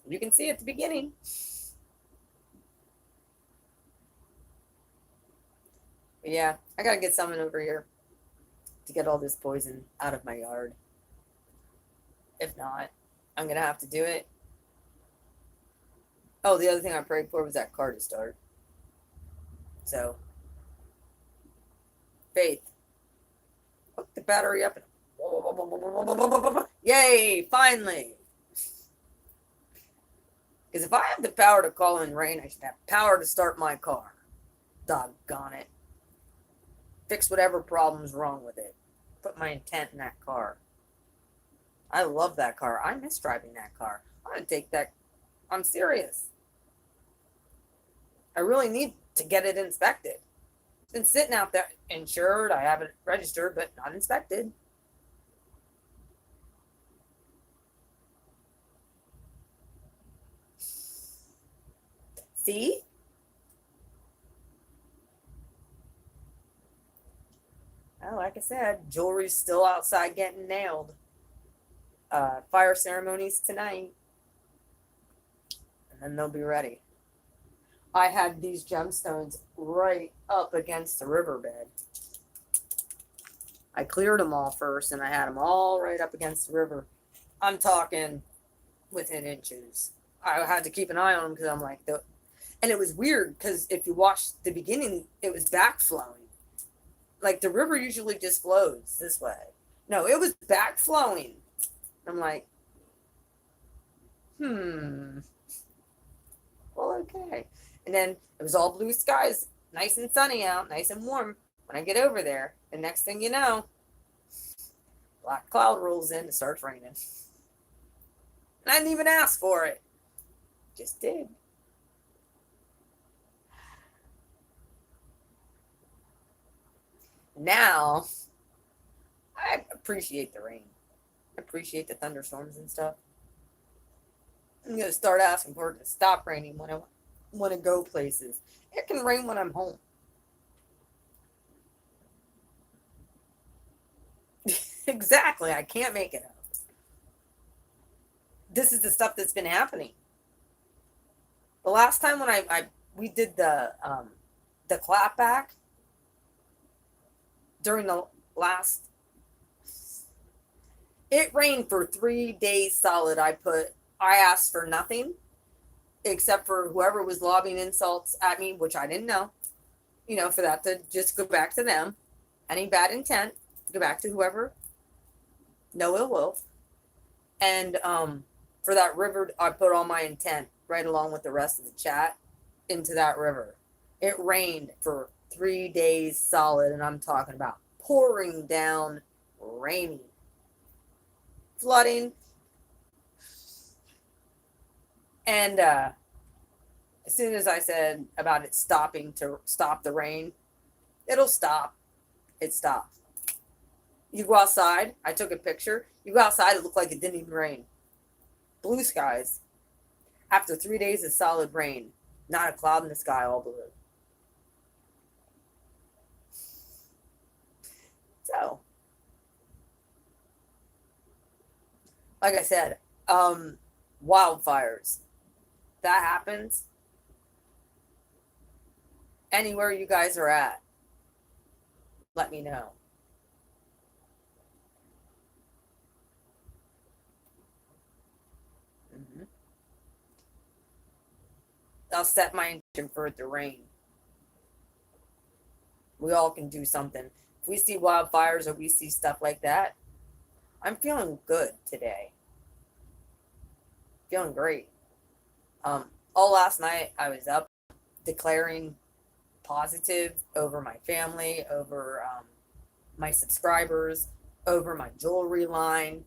You can see at the beginning. But yeah, I gotta get someone over here to get all this poison out of my yard. If not, I'm gonna have to do it. Oh, the other thing I prayed for was that car to start. So, faith. Hook the battery up and yay, finally. Because if I have the power to call in rain, I should have power to start my car. Doggone it. Fix whatever problem's wrong with it. Put my intent in that car. I love that car. I miss driving that car. I'm going to take that. I'm serious. I really need to get it inspected. It's been sitting out there insured. I have it registered, but not inspected. See? Well, like I said, jewelry's still outside getting nailed. Fire ceremonies tonight. And then they'll be ready. I had these gemstones right up against the riverbed. I cleared them all first, and I had them all right up against the river. I'm talking within inches. I had to keep an eye on them because I'm like, and it was weird because if you watched the beginning, it was back flowing. Like the river usually just flows this way. No, it was back flowing. I'm like, Hmm. Well, okay. And then it was all blue skies, nice and sunny out, nice and warm. When I get over there, the next thing you know, black cloud rolls in, it starts raining. And I didn't even ask for it. Just did. Now, I appreciate the rain. I appreciate the thunderstorms and stuff. I'm going to start asking for it to stop raining when I want to go places. It can rain when I'm home. Exactly. I can't make it up. This is the stuff that's been happening. The last time when I we did the clap back during the last, it rained for 3 days solid. I asked for nothing except for whoever was lobbing insults at me, which I didn't know, for that to just go back to them. Any bad intent, go back to whoever, no ill will. And for that river, I put all my intent right along with the rest of the chat into that river. It rained for 3 days solid, and I'm talking about pouring down, raining, flooding. And as soon as I said about it stopping to stop the rain, it'll stop. It stopped. You go outside, I took a picture. You go outside, it looked like it didn't even rain. Blue skies. After 3 days of solid rain, not a cloud in the sky, all blue. So, like I said, wildfires. That happens anywhere you guys are at. Let me know. Mm-hmm. I'll set my intention for it to rain. We all can do something. If we see wildfires or we see stuff like that, I'm feeling good today. Feeling great. All last night I was up declaring positive over my family, over my subscribers, over my jewelry line,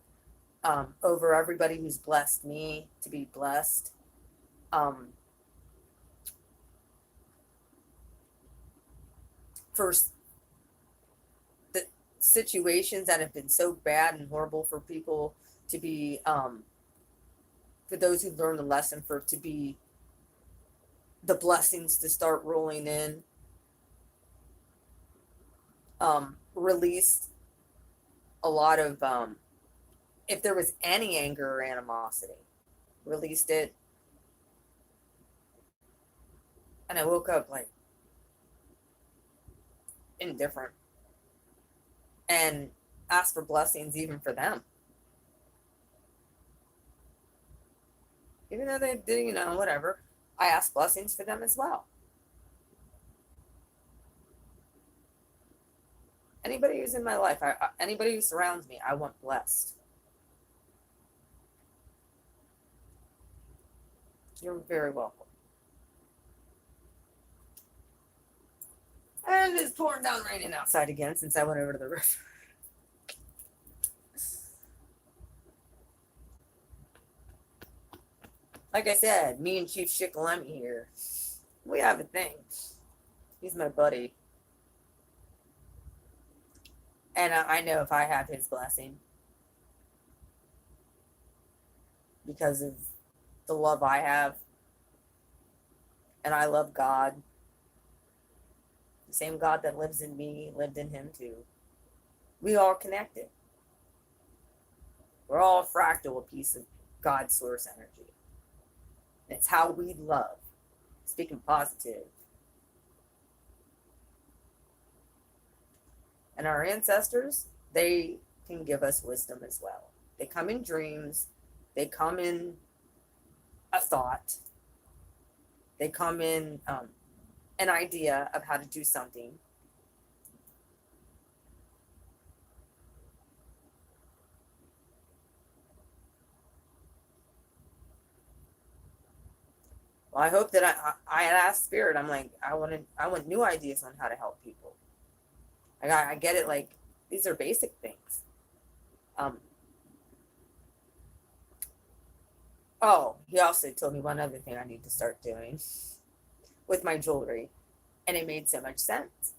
over everybody who's blessed me to be blessed. For the situations that have been so bad and horrible for people to be, for those who've learned the lesson, for it to be the blessings to start rolling in, released a lot of, if there was any anger or animosity, released it. And I woke up like indifferent and asked for blessings even for them. Even though they did, whatever, I asked blessings for them as well. Anybody who's in my life, anybody who surrounds me, I want blessed. You're very welcome. And it's pouring down raining outside again since I went over to the river. Like I said, me and Chief Shikellamy here, we have a thing. He's my buddy. And I know if I have his blessing, because of the love I have, and I love God, the same God that lives in me lived in him too. We all connected. We're all a fractal, a piece of God's source energy. And it's how we love. Speaking positive. And our ancestors, they can give us wisdom as well. They come in dreams. They come in a thought. They come in an idea of how to do something. Well, I hope that I asked Spirit. I'm like, I want new ideas on how to help people. I get it. Like, these are basic things. Um. Oh, he also told me one other thing I need to start doing with my jewelry, and it made so much sense.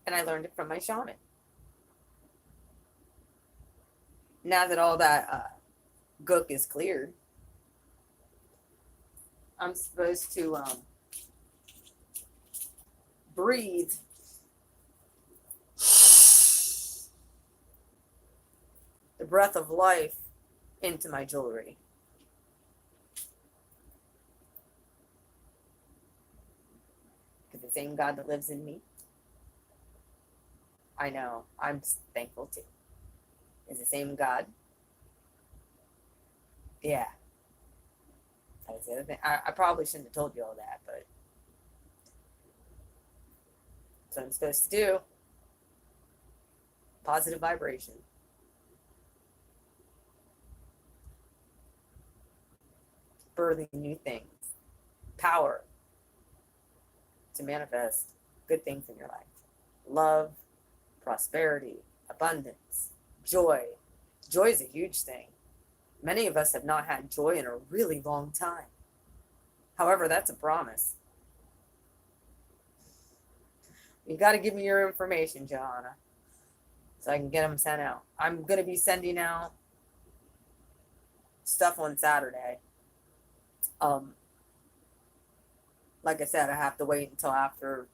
And I learned it from my shaman. Now that all that gook is cleared, I'm supposed to breathe the breath of life into my jewelry. Because the same God that lives in me, I know I'm thankful too, is the same God. Yeah, that's the other thing. I probably shouldn't have told you all that, but that's what I'm supposed to do. Positive vibration. Birthing new things. Power to manifest good things in your life. Love, prosperity, abundance, joy. Joy is a huge thing. Many of us have not had joy in a really long time. However, that's a promise. You got to give me your information, Johanna, so I can get them sent out. I'm going to be sending out stuff on Saturday. Like I said, I have to wait until after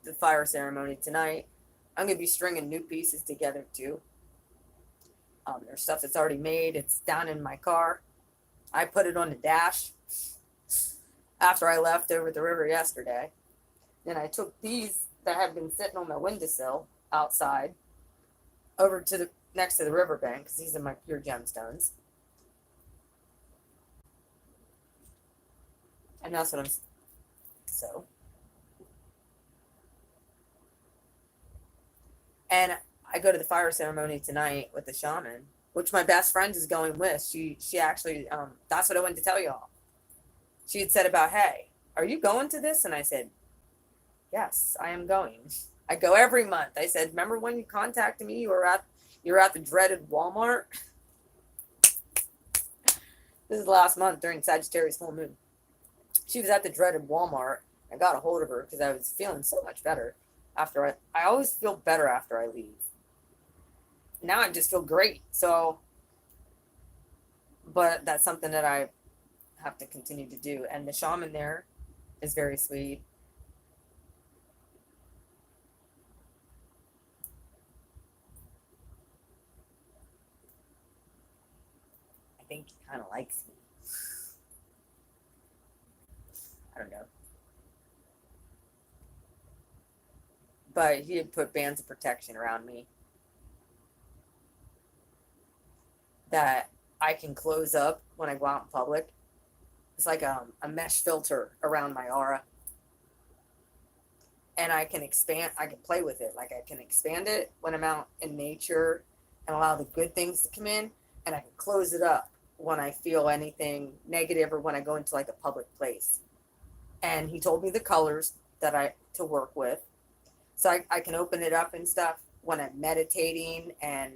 the fire ceremony tonight. I'm going to be stringing new pieces together too. There's stuff that's already made. It's down in my car. I put it on the dash after I left over the river yesterday. Then I took these that have been sitting on my windowsill outside over to the next to the riverbank, because these are my pure gemstones. And that's what I'm so. And I go to the fire ceremony tonight with the shaman, which my best friend is going with. She actually, that's what I wanted to tell y'all. She had said about, hey, are you going to this? And I said, yes, I am going. I go every month. I said, remember when you contacted me? You were at the dreaded Walmart. This is last month during Sagittarius full moon. She was at the dreaded Walmart. I got a hold of her because I was feeling so much better after I always feel better after I leave. Now I just feel great. So, but that's something that I have to continue to do. And the shaman there is very sweet. I think he kind of likes me. I don't know. But he had put bands of protection around me that I can close up when I go out in public. It's like a mesh filter around my aura. And I can expand, I can play with it. Like I can expand it when I'm out in nature and allow the good things to come in. And I can close it up when I feel anything negative or when I go into like a public place. And he told me the colors to work with. So I can open it up and stuff when I'm meditating and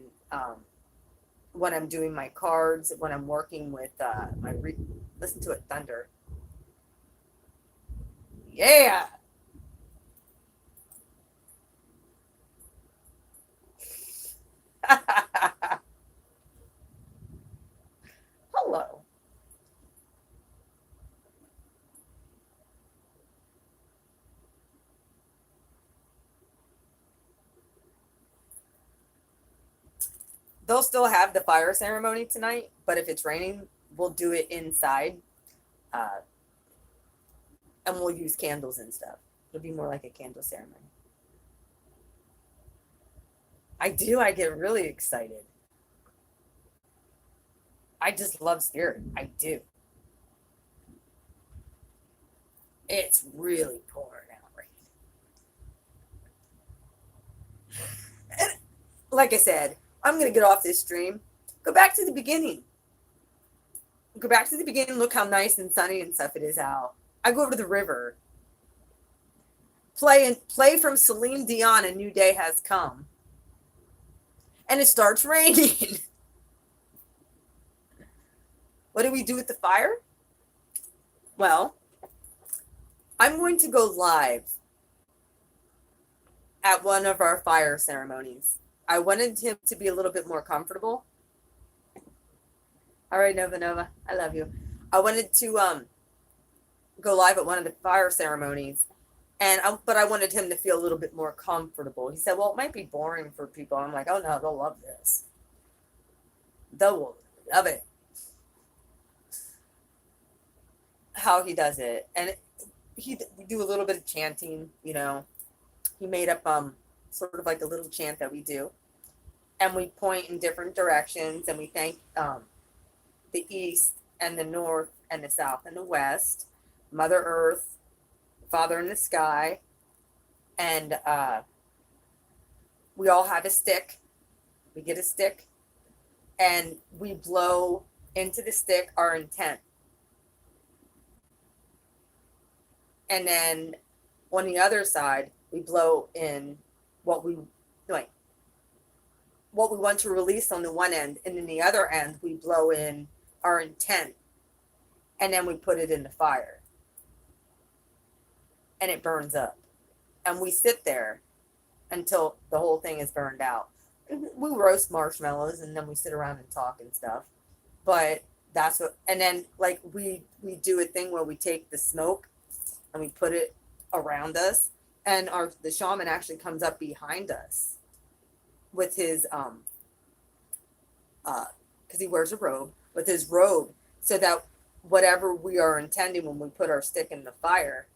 when I'm doing my cards, when I'm working with listen to it, thunder. Yeah. Hello. They'll still have the fire ceremony tonight, but if it's raining, we'll do it inside. Uh, and we'll use candles and stuff. It'll be more like a candle ceremony. I do. I get really excited. I just love spirit. I do. It's really pouring out right now. And like I said, I'm going to get off this stream. Go back to the beginning. Go back to the beginning. Look how nice and sunny and stuff it is out. I go over to the river. Play from Celine Dion, A New Day Has Come. And it starts raining. What do we do with the fire? Well, I'm going to go live at one of our fire ceremonies. I wanted him to be a little bit more comfortable. All right, Nova, I love you. I wanted to go live at one of the fire ceremonies, but I wanted him to feel a little bit more comfortable. He said, well, it might be boring for people. I'm like, oh no, they'll love this. They'll love it. How he does it. And we do a little bit of chanting, you know. He made up sort of like a little chant that we do. And we point in different directions, and we thank the east and the north and the south and the west, Mother Earth, Father in the sky, and we all have a stick. We get a stick, and we blow into the stick our intent. And then on the other side, we blow in what we want to release on the one end, and in the other end, we blow in our intent, and then we put it in the fire, and it burns up, and we sit there until the whole thing is burned out. We roast marshmallows, and then we sit around and talk and stuff. But that's what, and then like we do a thing where we take the smoke and we put it around us, and the shaman actually comes up behind us with his because he wears a robe, with his robe, so that whatever we are intending when we put our stick in the fire,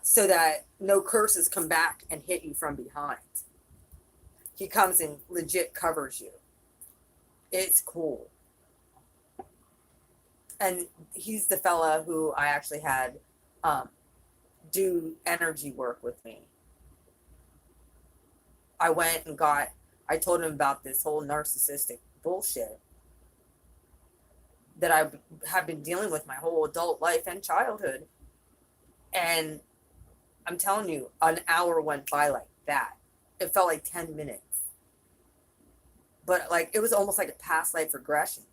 so that no curses come back and hit you from behind. He comes and legit covers you. It's cool. And he's the fella who I actually had do energy work with me. I told him about this whole narcissistic bullshit that I have been dealing with my whole adult life and childhood. And I'm telling you, an hour went by like that. It felt like 10 minutes. But like, it was almost like a past life regression.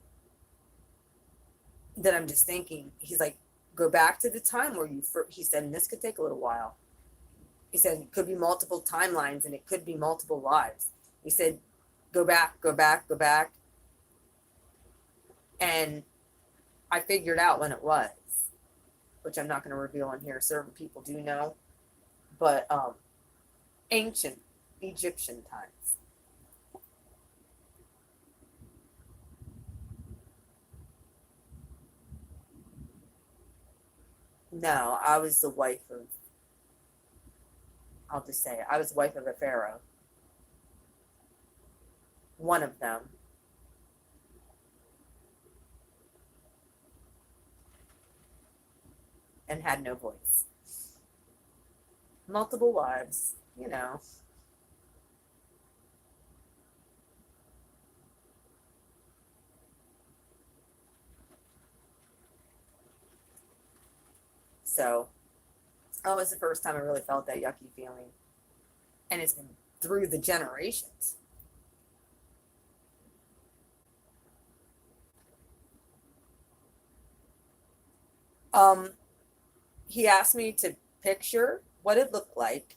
That I'm just thinking, he's like, go back to the time where he said, and this could take a little while. He said, it could be multiple timelines and it could be multiple lives. He said, go back. And I figured out when it was, which I'm not going to reveal on here. Certain people do know, but ancient Egyptian times. No, I was the wife of, I'll just say it, I was the wife of a pharaoh. One of them. And had no voice. Multiple wives, you know. So that was the first time I really felt that yucky feeling. And it's been through the generations. He asked me to picture what it looked like.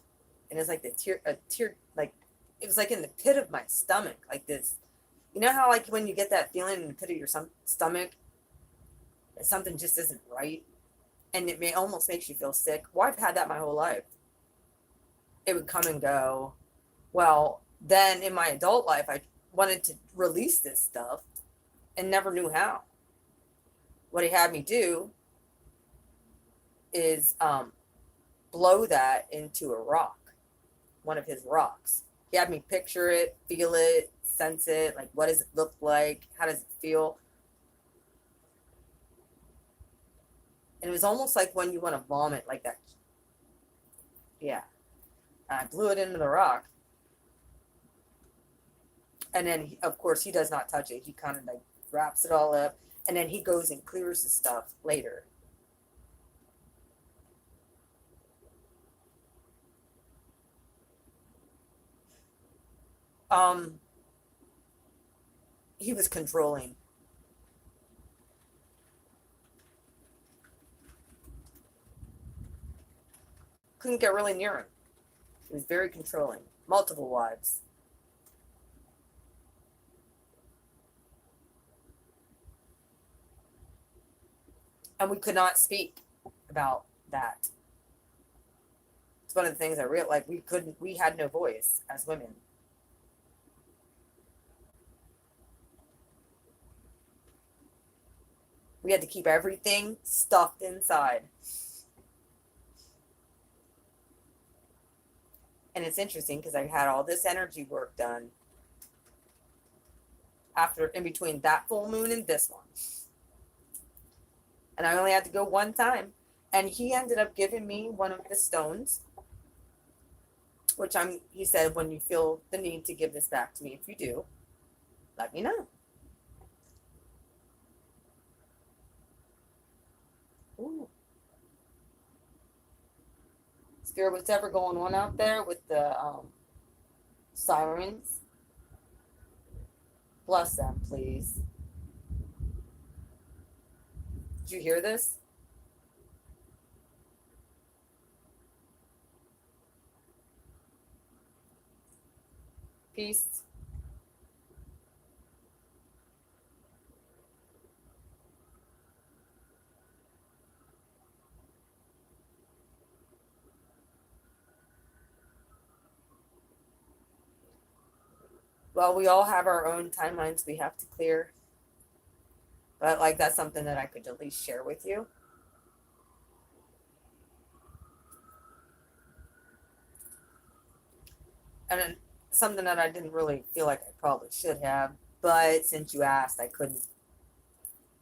And it's like like, it was like in the pit of my stomach, like this. You know how like when you get that feeling in the pit of your stomach, that something just isn't right? And it almost makes you feel sick. Well, I've had that my whole life. It would come and go. Well, then in my adult life, I wanted to release this stuff and never knew how. What he had me do is blow that into a rock, one of his rocks. He had me picture it, feel it, sense it, like what does it look like? How does it feel? And it was almost like when you want to vomit, like that. Yeah. And I blew it into the rock. And then, of course, he does not touch it. He kind of like wraps it all up, and then he goes and clears the stuff later. Um, he was controlling. Couldn't get really near him. He was very controlling. Multiple wives. And we could not speak about that. It's one of the things I realized. Like we had no voice as women. We had to keep everything stuffed inside. And it's interesting because I had all this energy work done after, in between that full moon and this one. And I only had to go one time. And he ended up giving me one of the stones, which he said, when you feel the need to give this back to me, if you do, let me know. Ooh. Spirit, what's ever going on out there with the sirens, bless them, please. Did you hear this? Peace. Well, we all have our own timelines we have to clear. But like that's something that I could at least share with you. And then something that I didn't really feel like I probably should have, but since you asked, I couldn't.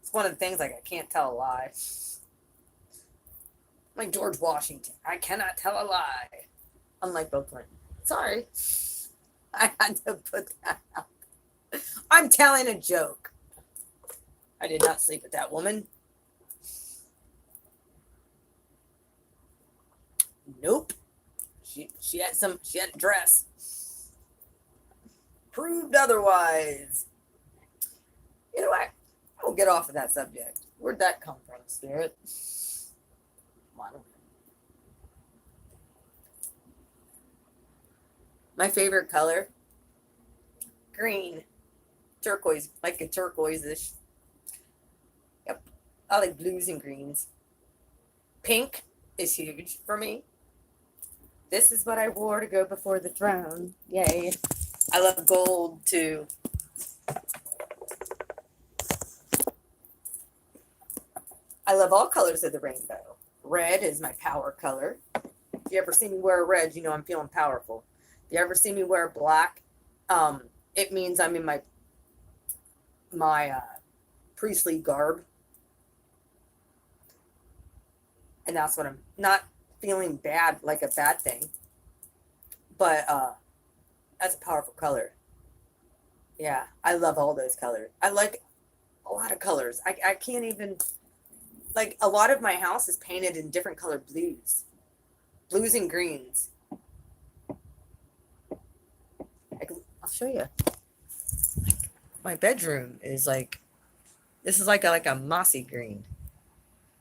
It's one of the things, like, I can't tell a lie. Like George Washington, I cannot tell a lie. Unlike Bill Clinton. Sorry. I had to put that out. I'm telling a joke. I did not sleep with that woman. Nope. She had a dress. Proved otherwise. You know what? I will get off of that subject. Where'd that come from, Spirit? I don't know. My favorite color? Green. Turquoise. Like a turquoise-ish. Yep. I like blues and greens. Pink is huge for me. This is what I wore to go before the throne. Yay. I love gold too. I love all colors of the rainbow. Red is my power color. If you ever see me wear red, you know I'm feeling powerful. If you ever see me wear black, it means I'm in my priestly garb. And that's what I'm not feeling bad, like a bad thing. But that's a powerful color. Yeah, I love all those colors. I like a lot of colors. I can't even, like, a lot of my house is painted in different color blues and greens. I'll show you. My bedroom is like, this is like a mossy green.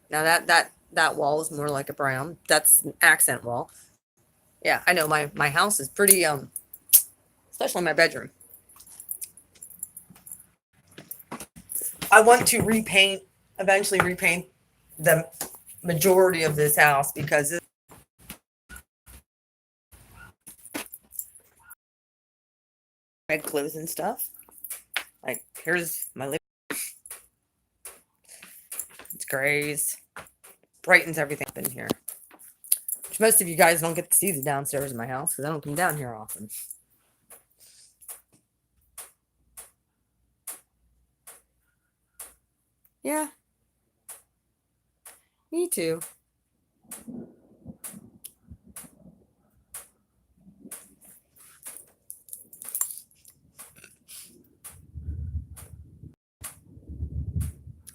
Now that wall is more like a brown. That's an accent wall. Yeah, I know my house is pretty especially my bedroom. I want to eventually repaint the majority of this house because it's red clothes and stuff. Like, here's my living room. It's grays. Brightens everything up in here. Which most of you guys don't get to see the downstairs in my house because I don't come down here often. Yeah. Me too.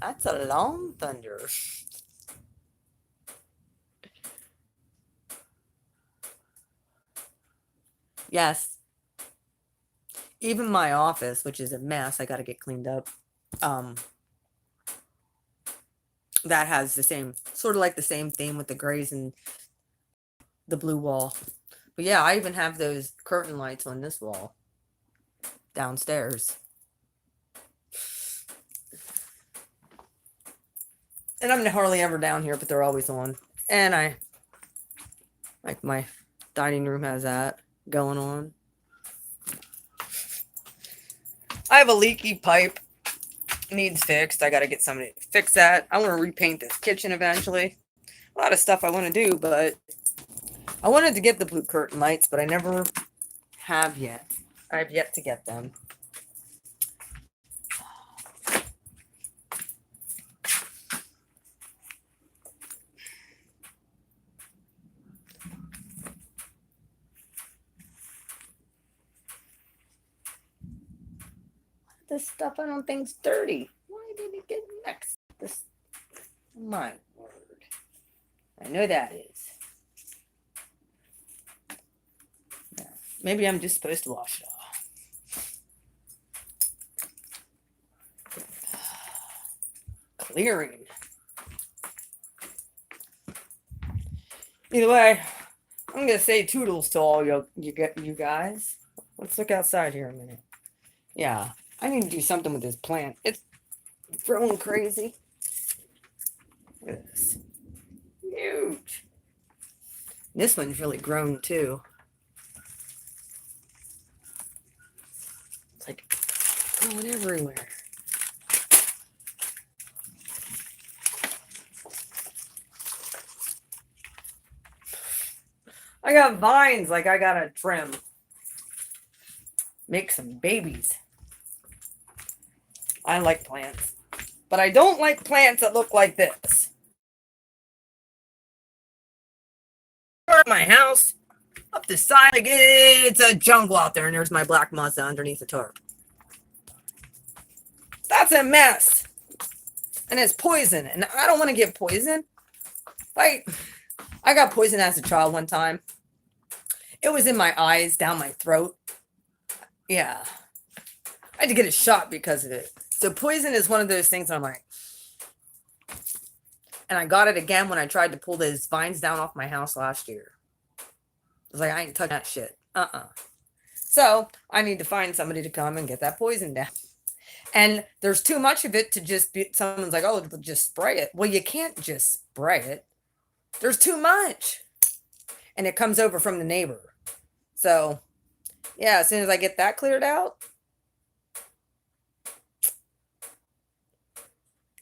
That's a long thunder. Yes. Even my office, which is a mess, I got to get cleaned up. Um, that has the same, sort of like the same theme with the grays and the blue wall. But yeah, I even have those curtain lights on this wall downstairs. And I'm hardly ever down here, but they're always on. And I, like, my dining room has that going on. I have a leaky pipe. Needs fixed. I got to get somebody to fix that. I want to repaint this kitchen eventually. A lot of stuff I want to do, but I wanted to get the blue curtain lights, but I never have yet. I've yet to get them. This stuff I don't think's dirty. Why did it get mixed? This, my word. I know that is. Yeah. Maybe I'm just supposed to wash it off. Clearing. Either way, I'm gonna say toodles to all you guys. Let's look outside here a minute. Yeah, I need to do something with this plant. It's growing crazy. Look at this. Huge. This one's really grown too. It's like growing everywhere. I got vines like I gotta trim. Make some babies. I like plants. But I don't like plants that look like this. My house, up the side, like it's a jungle out there, and there's my black Mazda underneath the tarp. That's a mess. And it's poison, and I don't want to get poison. I got poison as a child one time. It was in my eyes, down my throat. Yeah. I had to get a shot because of it. So poison is one of those things I'm like, and I got it again when I tried to pull those vines down off my house last year. I was like, I ain't touching that shit. So I need to find somebody to come and get that poison down. And there's too much of it to just be, someone's like, oh, just spray it. Well, you can't just spray it. There's too much. And it comes over from the neighbor. So, yeah, as soon as I get that cleared out,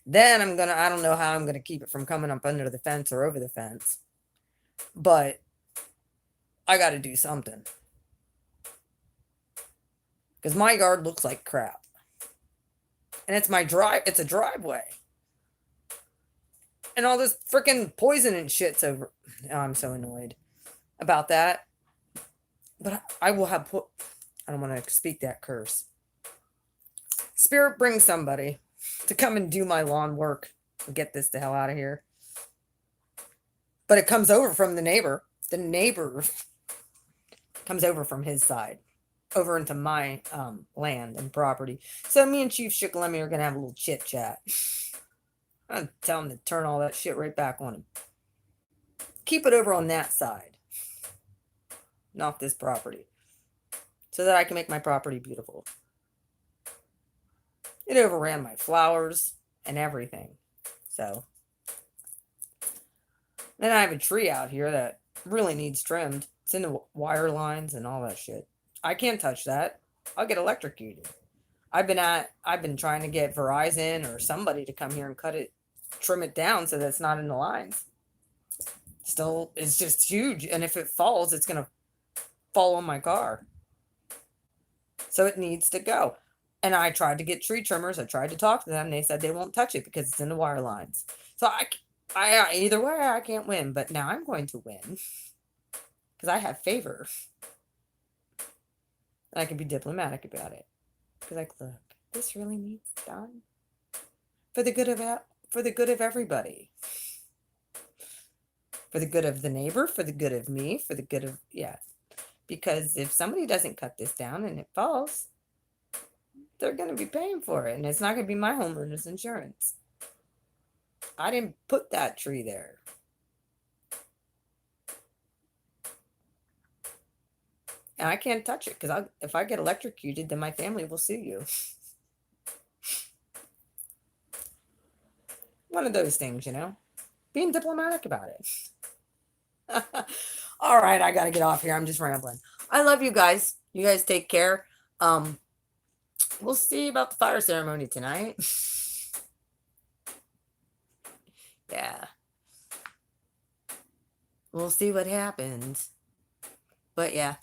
then I don't know how I'm going to keep it from coming up under the fence or over the fence. But I got to do something. Because my yard looks like crap. And it's it's a driveway. And all this freaking poison and shit's over. Oh, I'm so annoyed about that. But I will have I don't want to speak that curse. Spirit brings somebody to come and do my lawn work and get this the hell out of here. But it comes over from the neighbor. The neighbor comes over from his side, over into my land and property. So me and Chief Shikellamy are going to have a little chit chat. I'll tell him to turn all that shit right back on him. Keep it over on that side, not this property, so that I can make my property beautiful. It overran my flowers and everything. So then I have a tree out here that really needs trimmed. It's in the wire lines and all that shit. I can't touch that. I'll get electrocuted. I've been trying to get Verizon or somebody to come here and trim it down so that it's not in the lines. Still, it's just huge. And if it falls, it's going to fall on my car. So it needs to go. And I tried to get tree trimmers. I tried to talk to them. They said they won't touch it because it's in the wire lines. So I either way, I can't win. But now I'm going to win because I have favor. And I can be diplomatic about it. Because look, this really needs done. for the good of everybody, for the good of the neighbor, for the good of me, for the good of, yeah. Because if somebody doesn't cut this down and it falls, they're going to be paying for it, and it's not going to be my homeowner's insurance. I didn't put that tree there. And I can't touch it because if I get electrocuted, then my family will sue you. One of those things, you know, being diplomatic about it. All right, I got to get off here. I'm just rambling. I love you guys. You guys take care. We'll see about the fire ceremony tonight. Yeah. We'll see what happens. But yeah.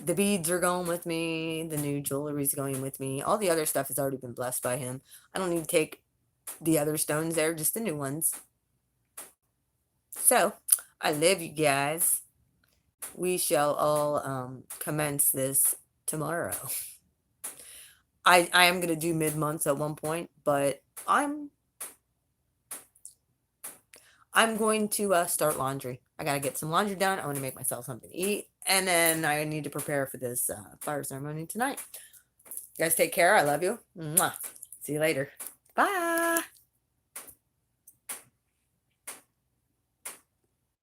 The beads are going with me. The new jewelry's going with me. All the other stuff has already been blessed by him. I don't need to take the other stones there, just the new ones. So, I love you guys. We shall all commence this tomorrow. I am going to do mid-months at one point, but I'm going to start laundry. I got to get some laundry done. I want to make myself something to eat. And then I need to prepare for this fire ceremony tonight. You guys take care. I love you. Mwah. See you later. Bye.